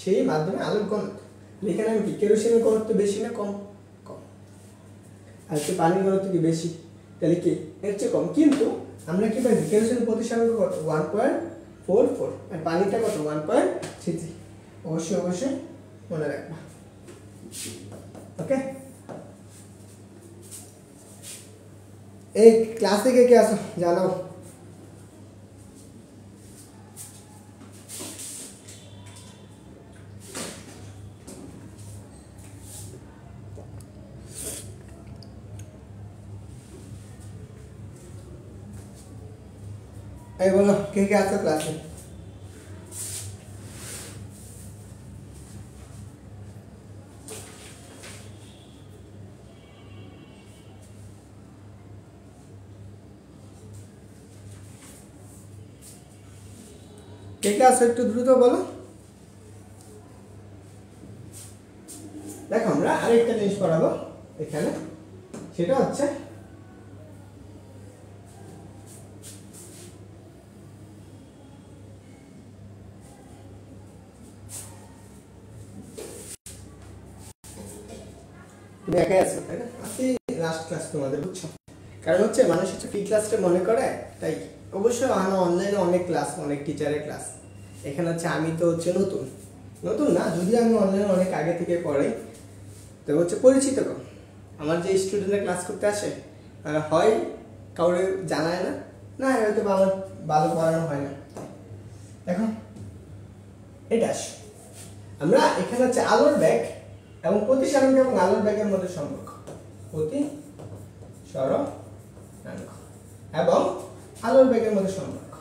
B: সেই মাধ্যমে আলোর ঘনত্ব। এখানে আমি কি কেরোসিনের ঘনত্ব বেশি না কম, কম। আর কি পানির ঘনত্ব কি বেশি, তাহলে কি এর চেয়ে কম। কিন্তু আমরা কি পাই, কেরোসিনের প্রতিসরাঙ্ক কত, 1.44, আর পানিটা কত, 1.33। অবশ্যই মনে রাখবা। ওকে, এই ক্লাসে কে আসো জানাও। এই বলো কে আসো ক্লাসে। কে আসো একটু দ্রুত বলো। দেখো আমরা আরেকটা জিনিস পড়াবো এখানে, সেটা হচ্ছে দেখে আসো, তাই না? আজকে লাস্ট ক্লাস তোমাদের, বুঝছো, কারণ হচ্ছে মানুষ হচ্ছে ফ্রি ক্লাসটা মনে করে, তাই অবশ্যই অনলাইনে অনেক ক্লাস, অনেক টিচারের ক্লাস। এখানে হচ্ছে আমি তো হচ্ছে নতুন না, যদিও আমি অনলাইনে অনেক আগে থেকে পড়াই, তো হচ্ছে পরিচিত কম। আমার যে স্টুডেন্টরা ক্লাস করতে আসে তারা হয় কাউরে জানায় না হয়তো বা আমার ভালো পড়ানো হয় না। দেখো এটা আমরা এখানে হচ্ছে আলোর ব্যাগ এবং প্রতিসরাঙ্ক এবং আলোর ব্যাগের মধ্যে সম্পর্ক, প্রতিসরাঙ্ক এবং আলোর ব্যাগের মধ্যে সম্পর্ক,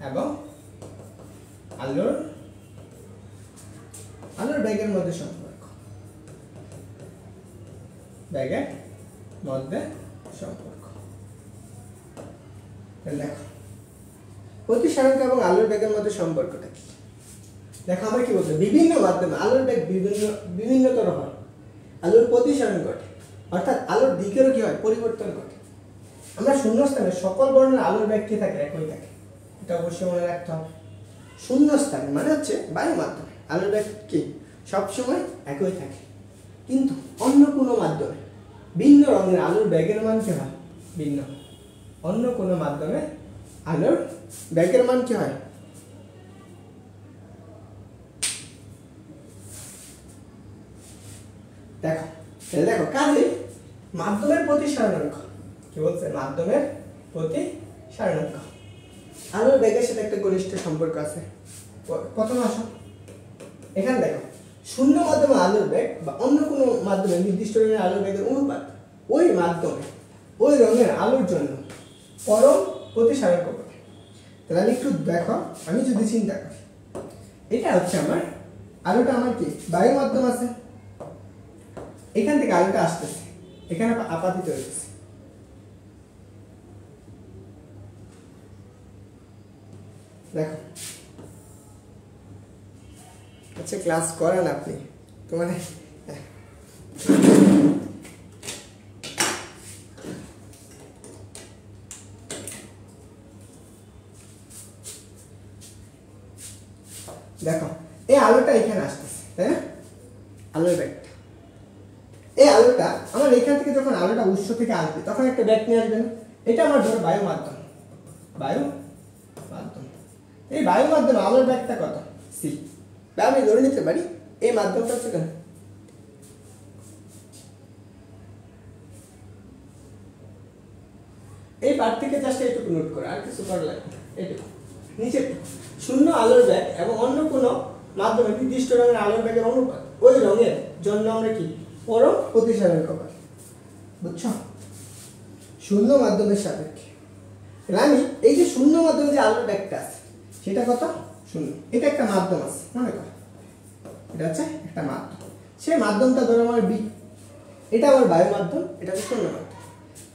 B: এবং আলোর ব্যাগের মধ্যে সম্পর্ক, ব্যাগের মধ্যে সম্পর্ক। দেখো প্রতিসরাঙ্ক এবং আলোর ব্যাগের মধ্যে সম্পর্কটা কি। দেখো আমরা কি বলতে, বিভিন্ন মাধ্যমে আলোর ব্যাগ বিভিন্নতর হয়, আলোর প্রতিসরণ ঘটে, অর্থাৎ আলোর দিকেরও কি হয়, পরিবর্তন ঘটে। আমরা শূন্যস্থানে সকল বর্ণের আলোর ব্যাগ কি থাকে, একই থাকে, এটা অবশ্যই মনে রাখতে হবে। শূন্যস্থানে মানে হচ্ছে বায়ু মাধ্যমে আলোর ব্যাগ কি সবসময় একই থাকে, কিন্তু অন্য কোনো মাধ্যমে ভিন্ন রঙের আলোর ব্যাগের মান কি হয়, ভিন্ন। অন্য কোনো মাধ্যমে আলোর ব্যাগের মান কি হয়, দেখো কাজে মাধ্যমের প্রতিসরণাঙ্ক কি বলছে, মাধ্যমের প্রতিসরণাঙ্ক আলোর ব্যাগের সাথে একটা ঘনিষ্ঠ সম্পর্ক আছে। প্রথম আসো এখানে দেখো, শূন্য মাধ্যমে আলোর ব্যাগ বা অন্য কোনো মাধ্যমে নির্দিষ্ট রঙের আলোর ব্যাগের অনুপাত ওই মাধ্যমে ওই রঙের আলোর জন্য পরম প্রতিসরাঙ্ক বলে। তাহলে আমি একটু দেখো, আমি যদি চিন্তা করি এটা হচ্ছে আমার আলোটা, আমার কি বায়ু মাধ্যম আছে, এখান থেকে আলোটা আসতেছে, এখানে আপাতিত হয়েছে। দেখো আচ্ছা ক্লাস করেন আপনি, তোমার দেখো এই আলোটা এখানে আসতেছে, তাই না? আলোর ব্যাগটা, এই আলোটা আমার এখান থেকে যখন আলোটা উৎস থেকে আসবে তখন একটা ব্যাগ নিয়ে আসবে না? এটা আমার ধরো বায়ু মাধ্যম, বায়ু মাধ্যম। এই বায়ু মাধ্যমে আলোর ব্যাগটা কত? সি। বা আমি ধরে নিতে পারি এই মাধ্যমটা হচ্ছে কেন, এই পার্ট থেকে জাস্ট এইটুকু নোট করো, আর কিছু করা লাগবে না। এইটুকু নিচে শূন্য আলোর ব্যাগ এবং অন্য কোনো মাধ্যমে নির্দিষ্ট রঙের আলোর ব্যাগের অনুপাত, ওই রঙের জন্য আমরা কি পরম প্রতিসারণ করি, বুঝছো? শূন্য মাধ্যমের সাপেক্ষে। আমি এই যে শূন্য মাধ্যমে যে আলোর ব্যাগটা আছে সেটা কত? শূন্য। এটা একটা মাধ্যম আছে, মনে করো এটা হচ্ছে একটা মাধ্যম। সেই মাধ্যমটা ধরো আমার বি, এটা আমার বায়ু মাধ্যম, এটা হচ্ছে শূন্য মাধ্যম।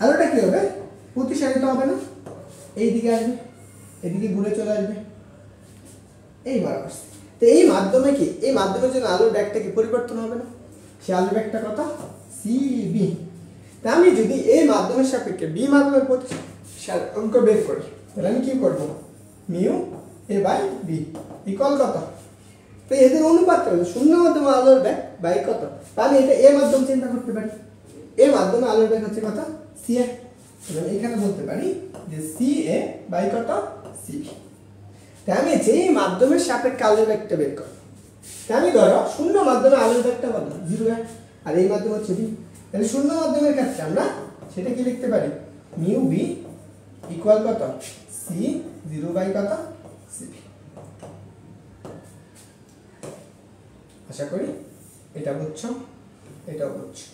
B: আলোটা কি হবে? প্রতিসারিত হবে না, এই দিকে আসবে, এদিকে ঘুরে চলে আসবে, এই বরাবর। তো এই মাধ্যমে কি, এই মাধ্যমের জন্য আলোর ব্যাগটা কি পরিবর্তন হবে না? সে আলোর ব্যাগটা কত? C B. তা আমি যদি এই মাধ্যমের সাপেক্ষে বি মাধ্যমের অঙ্ক বের করি তাহলে আমি কি করবো? Mu A by B equal কত? তো এদের অনুপাত হবে শূন্য মাধ্যমে আলোর ব্যাগ বাই কত? তাহলে এটা এ মাধ্যম চিন্তা করতে পারি, এ মাধ্যমে আলোর ব্যাগ হচ্ছে কত? C A. এখানে বলতে পারি যে সি এ বাই কত? C B. তাই আমি যেই মাধ্যমের সাপেক্ষে আলোর ব্যাগটা বের করব, তাই আমি ধরো শূন্য মাধ্যমে আলোর ব্যাগটা বলো 0 আর এই মাধ্যম হচ্ছে বি, তাহলে শূন্য মাধ্যমের ক্ষেত্রে আমরা সেটা কি লিখতে পারি? মিউ বি ইকুয়াল কত? সি 0 বাই কত? C B. আশা করি এটা বুঝছো, এটাও বুঝছো।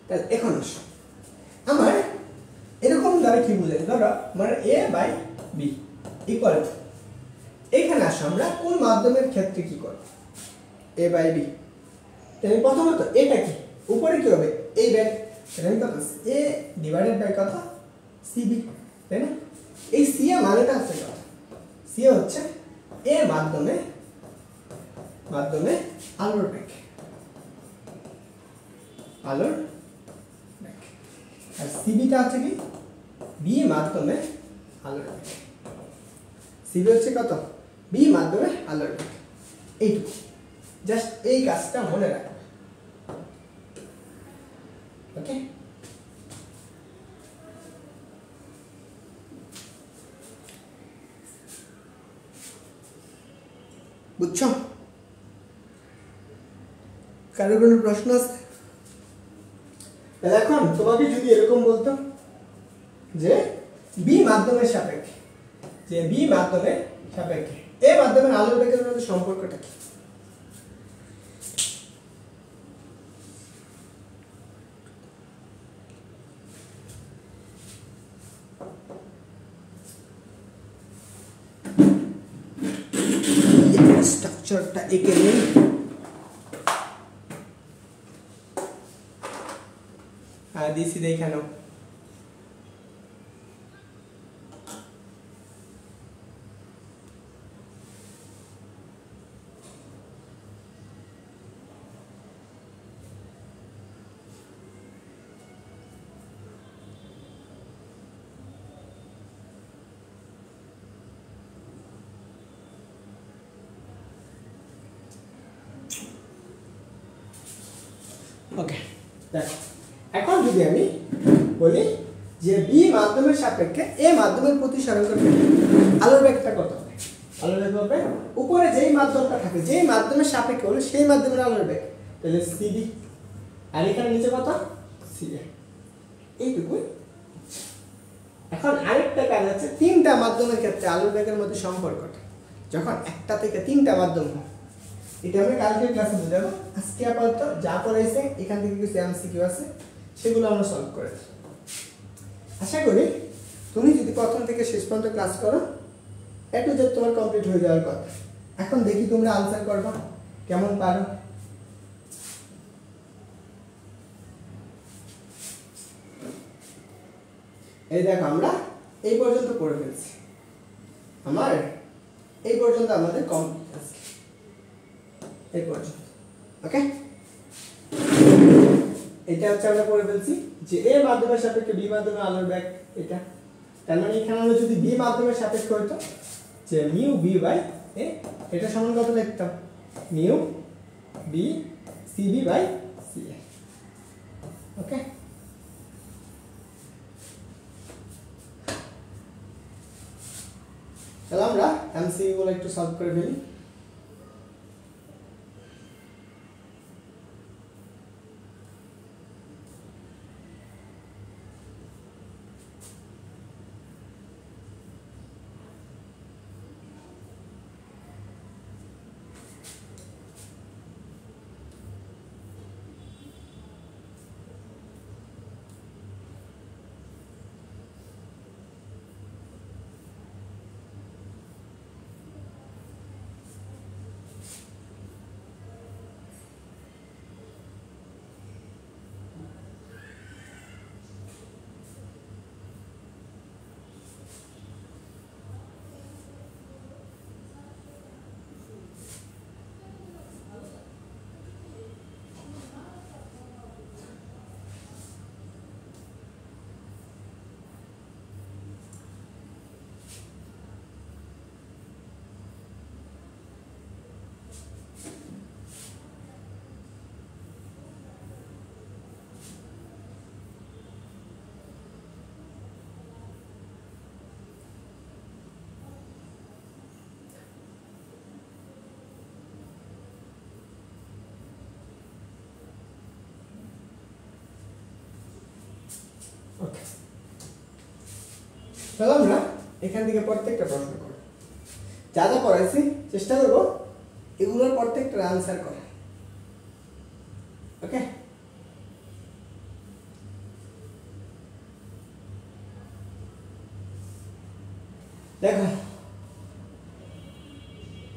B: তাহলে এখন আসো, আমার এরকম দ্বারা কি বুঝাই? ধরো আমার এ বাই বি ইকুয়াল, এখানে আসো আমরা কোন মাধ্যমের ক্ষেত্রে কি করব? এ বাই বি। তাহলে প্রথমত এটা কি, উপরে কি হবে? এই ব্যাগ, এটা আমি কত? এ ডিভাইডেড বাই কত? সি বি, তাই না? এই সি এ মানেটা হচ্ছে কত? সি এ হচ্ছে এ মাধ্যমে আলোর ব্যাগ, আলোর ব্যাগ। আর সিবিটা হচ্ছে কি? বি মাধ্যমে আলোর ব্যাগ। সিবি হচ্ছে কত? বি মাধ্যমে আলোর ব্যাগ। এইটুকু, জাস্ট এই কাজটা মনে রাখো, ওকে? বুঝছো? কারো কোনো প্রশ্ন আছে? এখন তোমাকে যদি এরকম বলতাম যে বি মাধ্যমের সাপেক্ষে, যে বি মাধ্যমের সাপেক্ষে এ মাধ্যমের আলোর ব্যাগের মধ্যে সম্পর্কটা কি? স্ট্রাকচারটা এঁকে নেই, আর দিছি দেখানো। ওকে, দেখো এখন যদি আমি বলি যে বি মাধ্যমের সাপেক্ষে এ মাধ্যমের প্রতিসারণ করতে আলোর ব্যাগটা কত হবে? আলোর ব্যাগ হবে উপরে যেই মাধ্যমটা থাকে, যেই মাধ্যমের সাপেক্ষে হলো সেই মাধ্যমের আলোর ব্যাগ, তাহলে সিবি। আর এখানে নিচে কত? সিএ। এইটুকুই। এখন আরেকটা কাজ আছে, তিনটা মাধ্যমের ক্ষেত্রে আলোর ব্যাগের মধ্যে সম্পর্কটা যখন একটা থেকে তিনটা মাধ্যম হয়, এটা আমরা কালকের ক্লাসে বুঝাবো। আজকে আপাতত যা পড়াইছে এখান থেকে কিছু এমসিকিউ আছে সেগুলো আমরা সলভ করেছি। আশা করি তুমি যদি প্রথম থেকে শেষ পর্যন্ত ক্লাস করো এ টু জেড তোমার কমপ্লিট হয়ে যাওয়ার কথা। এখন দেখি তোমরা আনসার করবা কেমন পারো। এই দেখো আমরা এই পর্যন্ত পড়ে ফেলছি। আমার এই পর্যন্ত আমাদের কমপ্লিট আছে, এই পর্যন্ত। ওকে, এটা হচ্ছে আমরা পড়ে ফেলছি যে এ মাধ্যমের সাপেক্ষে বি মাধ্যমে আলোর ব্যাগ এটা। তার মানে এখানে আমরা যদি বি মাধ্যমের সাপেক্ষে হইতো যে মিউ বি বাই এ, এটা সমান কত লিখতাম mu B C B by C A. Okay, তাহলে আমরা এমসিকিউ গুলো একটু সলভ করে ফেলি। ওকে, তাহলে আমরা এখান থেকে প্রত্যেকটা প্রশ্ন করব, যা যা পড়াইছি চেষ্টা করব এগুলোর প্রত্যেকটা আনসার করা। ওকে, দেখো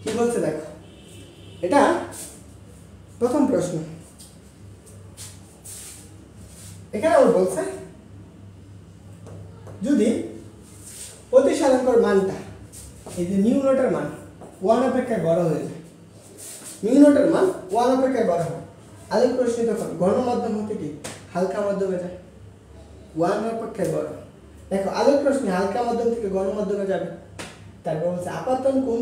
B: কি বলছে, দেখো এটা প্রথম প্রশ্ন। এখানে আমার বলছে যদি প্রতিসাধারণকর মানটা এই যে নিউ নোটের মান 1 অপেক্ষায় বড় হয়ে যায়, নিউ নোটের মান 1 অপেক্ষায় বড় হয়, আলোক রশ্মি তখন ঘন মাধ্যম হতে কি হালকা মাধ্যমে যায়, 1 অপেক্ষায় বড়। দেখো আলোক রশ্মি হালকা মাধ্যম থেকে ঘন মাধ্যমে যাবে, তারপর বলছে আপাতন কোণ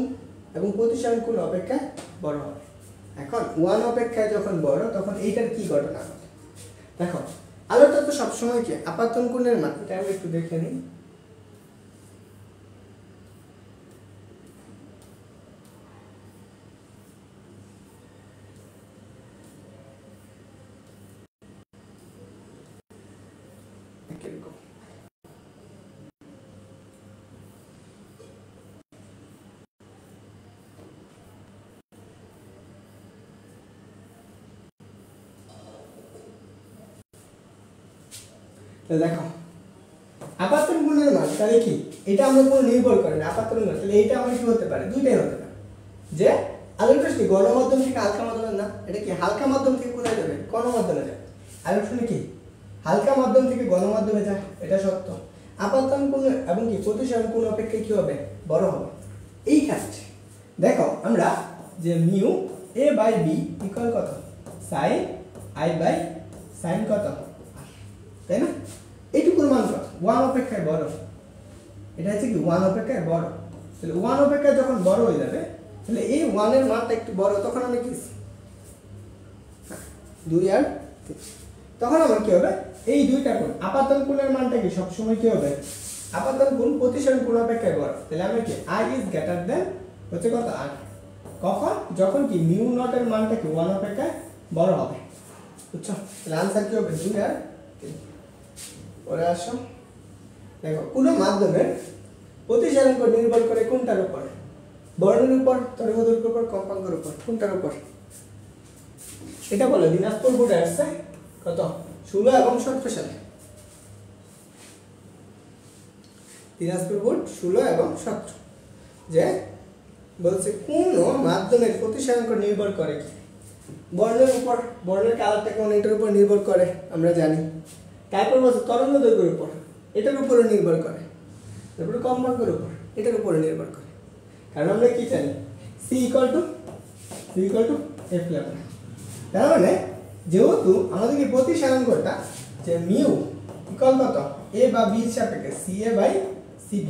B: এবং প্রতিসারণ কোণ অপেক্ষায় বড় হবে। এখন 1 অপেক্ষায় যখন বড় তখন এইটার কি ঘটনা হবে, দেখো আলোটা তো সবসময় কি আপাতন কোণের মান, এটা আমরা একটু দেখে নিই। দেখো আপাতন কোণের মান তাহলে কি এটা আমরা কোনো নির্ভর করে না, আপাতন মান তাহলে এটা আমরা কি হতে পারে, দুইটাই হতে পারে, যে আলোক রশ্মি ঘন মাধ্যম থেকে হালকা মাধ্যমে না, এটা কি হালকা মাধ্যম থেকে কোথায় যাবে, ঘন মাধ্যমে যাবে। আলোক রশ্মি কি হালকা মাধ্যম থেকে ঘন মাধ্যমে যায়, এটা সত্য। আপাতন কোণ এবং কি প্রতিসারণ কোণ অপেক্ষা কি হবে, বড় হবে। এই ক্ষেত্রে দেখো আমরা যে mu a by B equal কত, সাইন আই বাই সাইন কত, তাই না, এইটুকুর মান কত, 1 অপেক্ষায় বড়, এটা হচ্ছে কি 1 অপেক্ষায় বড়। তাহলে 1 অপেক্ষায় যখন বড় হয়ে যাবে তাহলে এই 1 এর মানটা একটু বড়, তখন আমরা কি 2 আর 3, তখন আমার কি হবে এই দুইটা কোণ আপাতন কোণের মানটা কি সবসময় কি হবে, আপাতন কোণ প্রতিসারণ কোণ অপেক্ষায় বড়। তাহলে আমরা কি i ইজ গ্রেটার দেন হচ্ছে কত r, কখন যখন কি মিউ নট এর মানটা কি 1 অপেক্ষায় বড় হবে, বুঝছো। তাহলে आंसर কি হবে 2 আর 3। পরে আসো, দেখো কোনো মাধ্যমের প্রতিসারণ কোণ নির্ভর করে কোনটার উপর, বর্ণের উপর, তরঙ্গদৈর্ঘ্যের উপর, কম্পাঙ্কের উপর, কোনটার উপর, এটা বলো দিনাজপুর বোর্ডে আসছে কত 16 এবং 17 সালে, দিনাজপুর বোর্ড 16 এবং 17, যে বলছে কোন মাধ্যমের প্রতিসারণ কোণ নির্ভর করে কি বর্ণের উপর, বর্ণের কালারটা কোন এটার উপর নির্ভর করে আমরা জানি, তারপর বলছে তরঙ্গদৈর্ঘ্যের উপর, এটার উপরে নির্ভর করে, তারপরে কম্পাঙ্কের উপর, এটার উপরে নির্ভর করে। কারণ আমরা কি জানি c equal to f lambda. তার মানে যেহেতু আমাদেরকে প্রতিসারাঙ্কটা যে মিউ ইকুয়াল কত a বা b এর সাপেক্ষে ca বাই cb,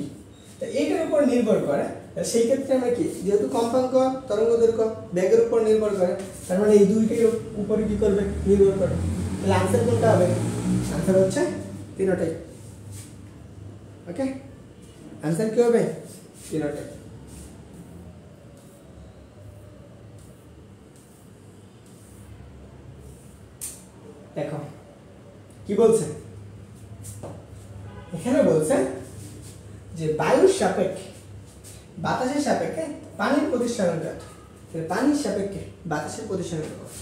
B: তো এইটার উপর নির্ভর করে। সেই ক্ষেত্রে আমরা কি যেহেতু কম্পাঙ্ক তরঙ্গদৈর্ঘ্য বেগের উপর নির্ভর করে, তার মানে এই দুইটার উপরে কি করবে নির্ভর করে। তাহলে आंसर কোনটা হবে? आंसर হচ্ছে তিনটাই। ওকে, आंसर কি হবে? তিনটাই। দেখো কি বলছে এখানে, বলছে যে বায়ুর সাপেক্ষে বাতাসের সাপেক্ষে পানির প্রতিসরণ কত। পানির সাপেক্ষে বাতাসের প্রতিসরণ কত,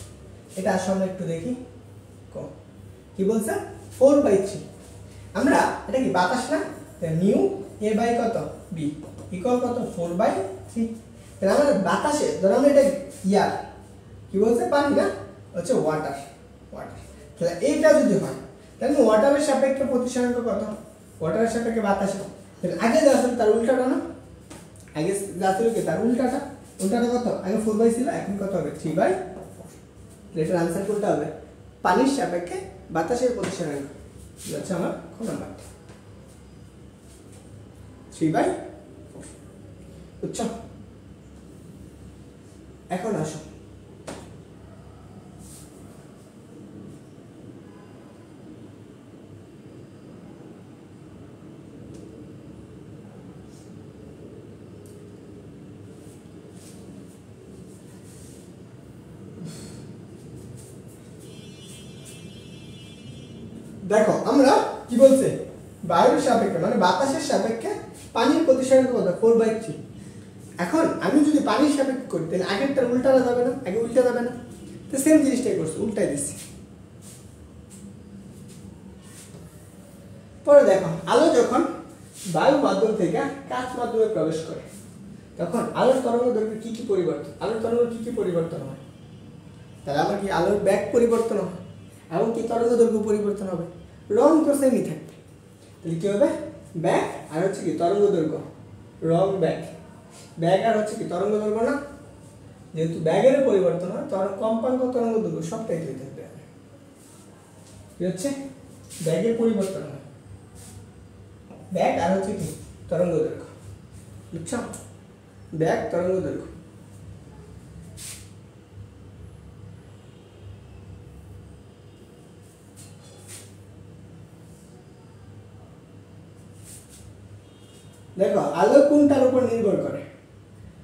B: এটা আসলে আমরা একটু দেখি। কি বলছে 4/3। আমরা এটা কি বাতাস না, নিউ a বাই কত b ইকুয়াল কত 4/3। তাহলে আমাদের বাতাসে ধরো আমরা এটা ইয়ার কি বলছে পানি না, হচ্ছে ওয়াটার। তাহলে এইটা যদি হয় তাহলে ওয়াটারের সাপেক্ষে প্রতিসরণ কত, ওয়াটারের সাপেক্ষে বাতাসে। তাহলে আগে যা ছিল তার উল্টাটা না, আগে যা ছিল কি তার উল্টাটা কত, আগে 4/3 ছিল, এখন কত হবে 3/4। এটার आंसर কোনটা হবে? পানির সাপেক্ষে বাতাসের প্রতিসরণ হচ্ছে আমার খ নাম্বারটা 3/4। বুঝছো? এখন আসো দেখো আমরা কি বলছে বায়ুর সাপেক্ষে মানে বাতাসের সাপেক্ষে পানির প্রতিসরণ কত 4/3। এখন আমি যদি পানির সাপেক্ষে করি তাহলে আগেরটার উল্টাটা যাবে না, আগে উল্টা যাবে না, তো সেম জিনিসটাই করছি, উল্টাই দিচ্ছি। পরে দেখো আলো যখন বায়ু মাধ্যম থেকে কাঁচ মাধ্যমে প্রবেশ করে তখন আলোর তরঙ্গ দৈর্ঘ্যে কি কি পরিবর্তন, আলোর তরঙ্গ কি কি পরিবর্তন হয়? তাহলে আমার কি আলোর বেগ পরিবর্তন হয় এবং কি তরঙ্গ দৈর্ঘ্য পরিবর্তন হবে, রং তো সেমই থাকবে। তাহলে কি হবে বেগ আর হচ্ছে কি তরঙ্গ দৈর্ঘ্য, রং বেগ আর হচ্ছে কি তরঙ্গ দৈর্ঘ্য না, যেহেতু বেগের পরিবর্তন হয় কম্পাঙ্ক তরঙ্গ দৈর্ঘ্য সবটাই তৈরি থাকবে। কি হচ্ছে বেগের পরিবর্তন হয়, বেগ আর হচ্ছে কি তরঙ্গ দৈর্ঘ্য। বুঝছো? বেগ তরঙ্গ দৈর্ঘ্য। দেখো আলো কোনটার উপর নির্ভর করে,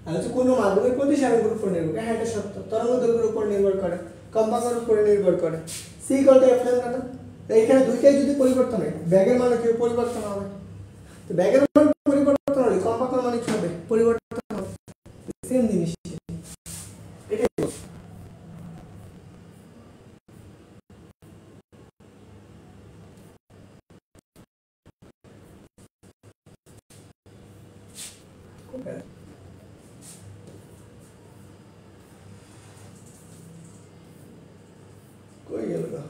B: আলো হচ্ছে কোনো মাধ্যমের প্রতিসারণের উপর নির্ভর করে। হ্যাঁ এটা সত্য। তরঙ্গ দৈর্ঘ্যের উপর নির্ভর করে, কম্পাঙ্কের উপর নির্ভর করে। C equal to f lambda. তো এখানে দুইটাই যদি পরিবর্তন হয় বেগের মানে কি পরিবর্তন হবে, তো বেগের মান পরিবর্তন হলে কম্পাঙ্কের মানে কি হবে পরিবর্তন হবে, সেম জিনিস। এটাই কই গেল না।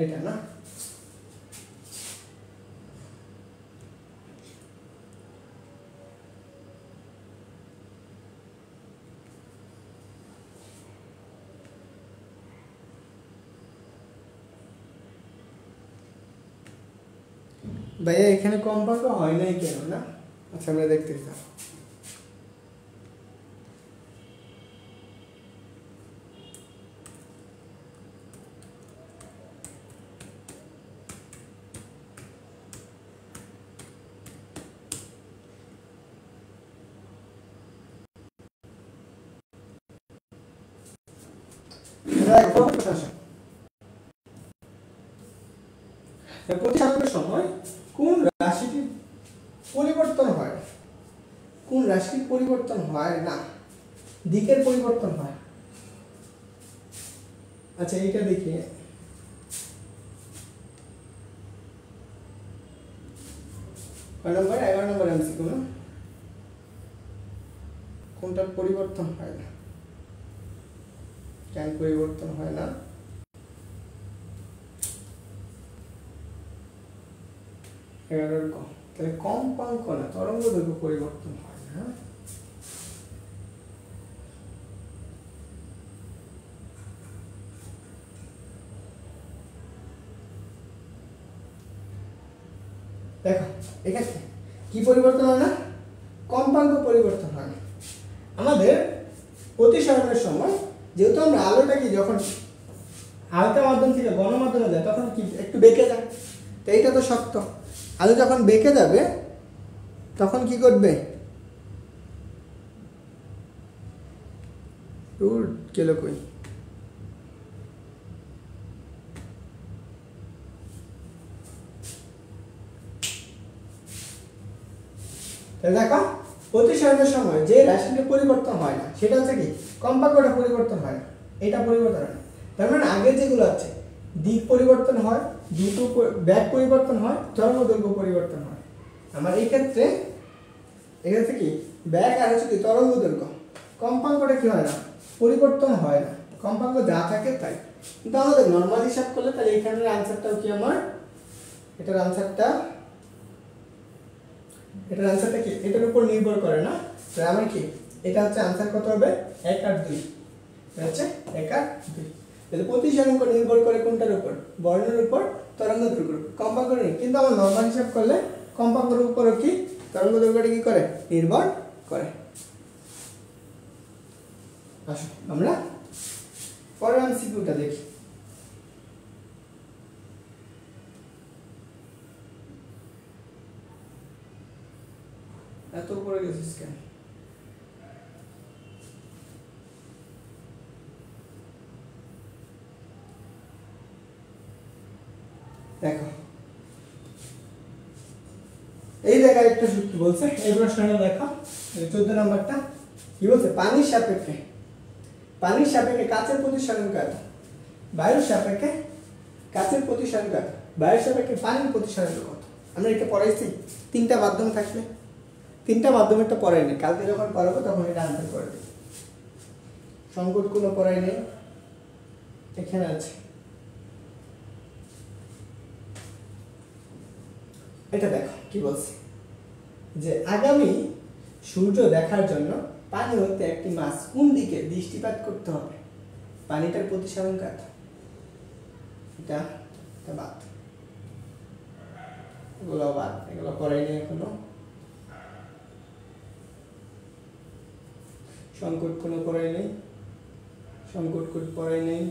B: এটা না ভাইয়া এখানে কম্পাঙ্ক হয় নাই কেন না? আচ্ছা আমরা দেখতেছি। প্রতিসারণের সময় কোন রাশিটি পরিবর্তন রাশির পরিবর্তন হয় না, দিকের পরিবর্তন হয়। আচ্ছা এইটা দেখি, 11 নম্বর এমসিকিউ না, কোনটা পরিবর্তন হয় না, কেন পরিবর্তন হয় না? তাহলে কম্পাঙ্ক না, তরঙ্গ দৈর্ঘ্য পরিবর্তন হয় না। দেখো এখানে কি পরিবর্তন হয় না? কম্পাঙ্ক পরিবর্তন হয় না। আমাদের প্রতিসরণের সময় যেহেতু আমরা আলোটাকে যখন হালকা মাধ্যম থেকে গণমাধ্যমে যায় তখন কি একটু বেঁকে যায়, তো এইটা তো সত্য। আলো যখন বেঁকে যাবে তখন কি করবে? দূর গেল কই? তাহলে দেখো প্রতিসরণের সময় যে রাশিটা পরিবর্তন হয় না সেটা হচ্ছে কি কম্পাঙ্কটা পরিবর্তন হয় না, এটা পরিবর্তন হয় না। তার মানে আগে যেগুলো আছে দিক পরিবর্তন হয়, দ্রুত ব্যাগ পরিবর্তন হয়, তরঙ্গ দৈর্ঘ্য পরিবর্তন হয়। আমার এই ক্ষেত্রে এক্ষেত্রে কি ব্যাগ আর হচ্ছে কি তরঙ্গ দৈর্ঘ্য, কম্পাঙ্কটা কি হয় না, পরিবর্তন হয় না, কম্পাঙ্ক যা থাকে তাই। কিন্তু আমাদের নর্মাল হিসাব করলে তাহলে এইখানের আনসারটাও কি আমার, এটার আনসারটা কি এটার উপর নির্ভর করে না। তাহলে আমার কি এটা হচ্ছে আনসার কত হবে? 1 আর 2, হচ্ছে 1 আর 2। তাহলে প্রতিসরাঙ্ক নির্ভর করে কোনটার উপর? বর্ণের উপর, তরঙ্গ দৈর্ঘ্যের উপর, কম্পাঙ্ক নেই। কিন্তু আমরা নরমাল হিসাব করলে কম্পাঙ্কের উপর কি তরঙ্গ দৈর্ঘ্যটা কি করে? নির্ভর করে। আসো আমরা পরের এমসিকিউটা দেখি। এত উপরে গেছিস কেন? দেখো এই জায়গায় একটা সূত্র বলছে, এই প্রশ্নটা দেখো 14 নম্বরটা কি বলছে? পানির সাপেক্ষে কাচের প্রতিসরণ কত? বায়ুর সাপেক্ষে কাচের প্রতিসরণ কত? বায়ুর সাপেক্ষে পানির প্রতিসরণ কত? আমরা এটা পড়াইছি তিনটা মাধ্যম থাকলে, তিনটা মাধ্যমেরটা পড়াই নেই, কালকে যখন পড়াবো তখন এটা আনসার করে দেব। সংকট কোনো পড়াই নেই, এখানে আছে। এটা দেখো কি বলছে যে আগামী সূর্য দেখার জন্য পানি হতে একটি মাছ কোন দিকে দৃষ্টিপাত করতে হবে? পানিটার প্রতিসরণ কত? এটা বাদ, এগুলো পড়াই নেই এখনো। সংকট কোনো পড়াই নেই, পড়াই নেই।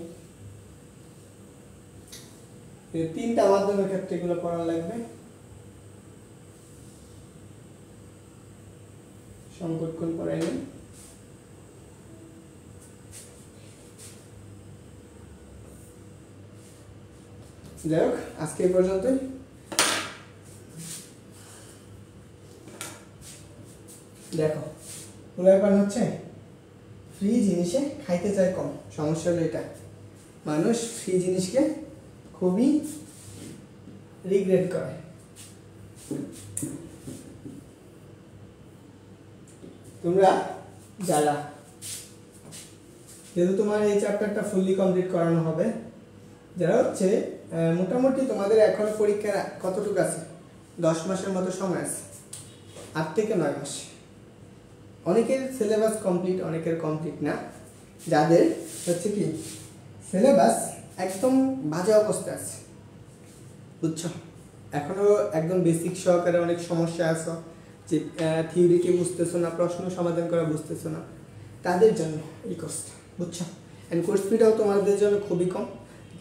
B: তিনটা মাধ্যমের ক্ষেত্রে এগুলো পড়া লাগবে। সংকট কোন পড়াই নেই। যাই হোক আজকে এই পর্যন্তই। দেখো ব্যাপার হচ্ছে ফ্রি জিনিসে খাইতে চায় কম, সমস্যা হলো এটা, মানুষ ফ্রি জিনিসকে খুবই রিগ্রেট করে। তোমরা যারা, যেহেতু তোমার এই চ্যাপ্টারটা ফুললি কমপ্লিট করানো হবে, যারা হচ্ছে মোটামুটি তোমাদের এখন পরীক্ষার কতটুকু আছে? 10 মাসের মতো সময় আছে, 8 থেকে 9 মাস। অনেকের সিলেবাস কমপ্লিট, অনেকের কমপ্লিট না। যাদের হচ্ছে কি সিলেবাস একদম বাজে অবস্থা আছে, বুঝছো, এখনো একদম বেসিক সহকারে অনেক সমস্যা আছে, যে থিওরিকে বুঝতেছো না, প্রশ্ন সমাধান করা বুঝতেছো না, তাদের জন্য এই কোর্সটা, বুঝছো। অ্যান্ড কোর্স ফিটাও তোমাদের জন্য খুবই কম,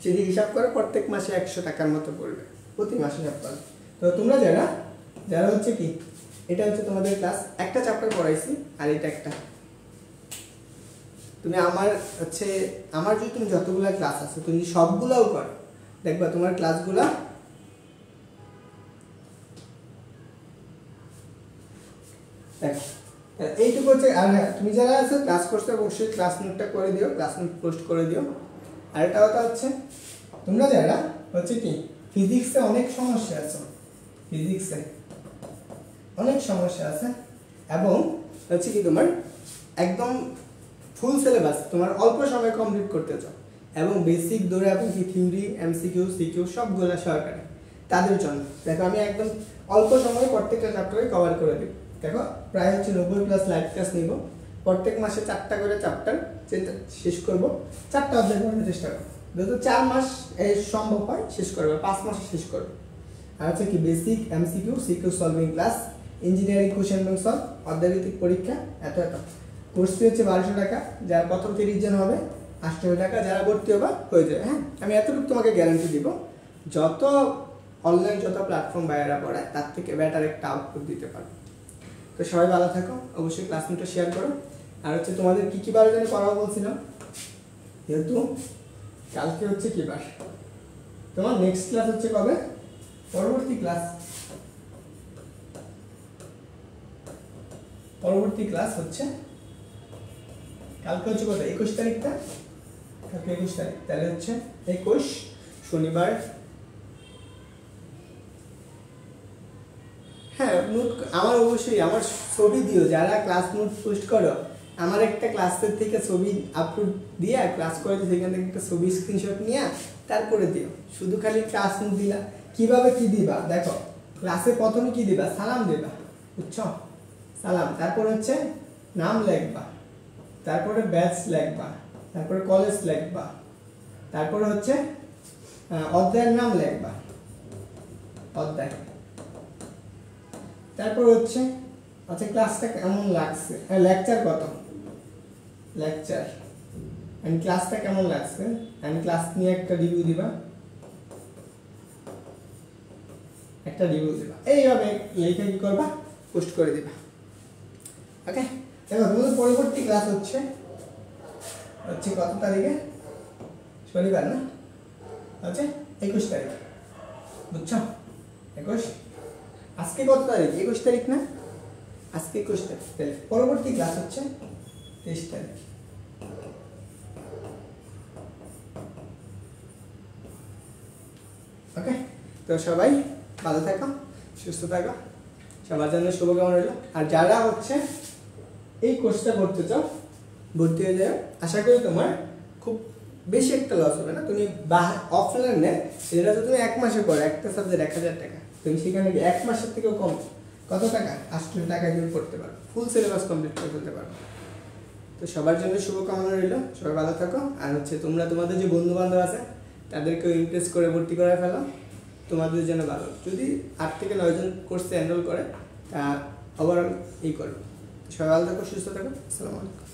B: যদি হিসাব করো প্রত্যেক মাসে 100 টাকার মতো পড়বে, প্রতি মাসে হিসাব করো। তো তোমরা যারা হচ্ছে কি, এটা হচ্ছে তোমাদের ক্লাস, একটা চ্যাপ্টার পড়াইছি আর এটা একটা। তুমি আমার যদি তুমি যতগুলা ক্লাস আছে তুমি সবগুলাও করো, দেখবা তোমার ক্লাসগুলা দেখো আর হ্যাঁ, তুমি যারা আছে ক্লাস করছো অবশ্যই ক্লাস নোটটা করে দিও, ক্লাস নোট পোস্ট করে দিও। আর একটা কথা হচ্ছে তোমরা যারা হচ্ছে কি ফিজিক্সে অনেক সমস্যা আছে, ফিজিক্সে অনেক সমস্যা আছে এবং হচ্ছে কি তোমার একদম ফুল সিলেবাস তোমার অল্প সময় কমপ্লিট করতে চাও এবং বেসিক ধরে এবং কি থিওরি এমসিকিউ সিকিউ সবগুলো সহকারে তাদের জন্য দেখো আমি একদম অল্প সময়ে প্রত্যেকটা চ্যাপ্টারে কভার করে দিই। দেখো প্রায় হচ্ছে 90+ লাইভ ক্লাস নিব, প্রত্যেক মাসে 4টা করে চ্যাপ্টার শেষ করব, 4টা অধ্যায় করার চেষ্টা করব, যেহেতু 4 মাস সম্ভব হয় শেষ করবে, 5 মাসে শেষ করবে। আর হচ্ছে কি basic MCQ CQ solving class, engineering question bank solve, অর্ধনৈতিক পরীক্ষা এত কোর্স ফি হচ্ছে 1200 টাকা, যার প্রথম 30 জন হবে 800 টাকা, যারা ভর্তি হবে হয়ে যাবে। হ্যাঁ আমি এতটুকু তোমাকে গ্যারান্টি দিব, যত অনলাইন যত প্ল্যাটফর্ম বাইরেরা পড়ে তার থেকে বেটার একটা আউটপুট দিতে পারো। তো সবাই ভালো থাকো, অবশ্যই ক্লাস নোটটা শেয়ার করো। আর হচ্ছে তোমাদের কী বারে যেন পড়াবো বলছিলাম, যেহেতু কালকে হচ্ছে কি বার, তোমার নেক্সট ক্লাস হচ্ছে কবে, পরবর্তী ক্লাস হচ্ছে কালকে হচ্ছে কত 21 তারিখটা, কালকে 21 তারিখ, তাহলে হচ্ছে 21 শনিবার। হ্যাঁ নোট আমার অবশ্যই আমার ছবি দিও, যারা ক্লাস নোট পোস্ট করো আমার একটা ক্লাসের থেকে ছবি আপলোড দিয়ে ক্লাস করে দিও, সেখান থেকে একটা ছবি স্ক্রিনশট নিয়ে তারপরে দিও। শুধু খালি ক্লাস নোট দিলা, কিভাবে কি দিবা দেখো, ক্লাসে প্রথমে কি দিবা, সালাম দিবা, বুঝছো, সালাম, তারপর হচ্ছে নাম লিখবা, তারপরে ব্যাচ লিখবা, তারপরে কলেজ লিখবা, তারপরে হচ্ছে অধ্যায়ের নাম লিখবা, অধ্যায়, তারপর হচ্ছে আচ্ছা ক্লাসটা কেমন লাগছে, লেকচার কত, লেকচার এন্ড ক্লাসটা কেমন লাগছে এন্ড ক্লাস নিয়ে একটা রিভিউ দিবা, এইভাবে লিখে কি করবা, পোস্ট করে দিবা। ওকে দেখো তোমাদের পরবর্তী ক্লাস হচ্ছে কত তারিখে, শনিবার না, আচ্ছা 21 তারিখ, বুঝছো 21, আজকে কত তারিখ, 21 তারিখ না, আজকে 21 তারিখ, তাহলে পরবর্তী ক্লাস হচ্ছে 23 তারিখ। ওকে তো সবাই ভালো থাকো, সুস্থ থাকো, সবার জন্য শুভকামনা রইল। আর যারা হচ্ছে এই কোর্সটা করতে চাও ভর্তি হয়ে যাও, আশা করি তোমার খুব বেশি একটা লস হবে না। তুমি অফলাইনে যেটা তো তুমি 1 মাসে পড়ো, একটা সাবজেক্ট 1000 টাকা, তুমি সেখানে 1 মাসের থেকেও কম কত টাকা, 800 টাকা তুমি পড়তে পারো, ফুল সিলেবাস কমপ্লিট করে ফেলতে পারো। তো সবার জন্য শুভকামনা রইল, সবাই ভালো থাকো। আর হচ্ছে তোমরা তোমাদের যে বন্ধু বান্ধব আছে তাদেরকেও ইমপ্রেস করে ভর্তি করে ফেলো, তোমাদের জন্য ভালো। যদি 8 থেকে 9 জন কোর্সে এনরোল করে তা ওভারঅল এই করো। সবাই ভালো থাকো, সুস্থ থাকো, আসসালামু আলাইকুম।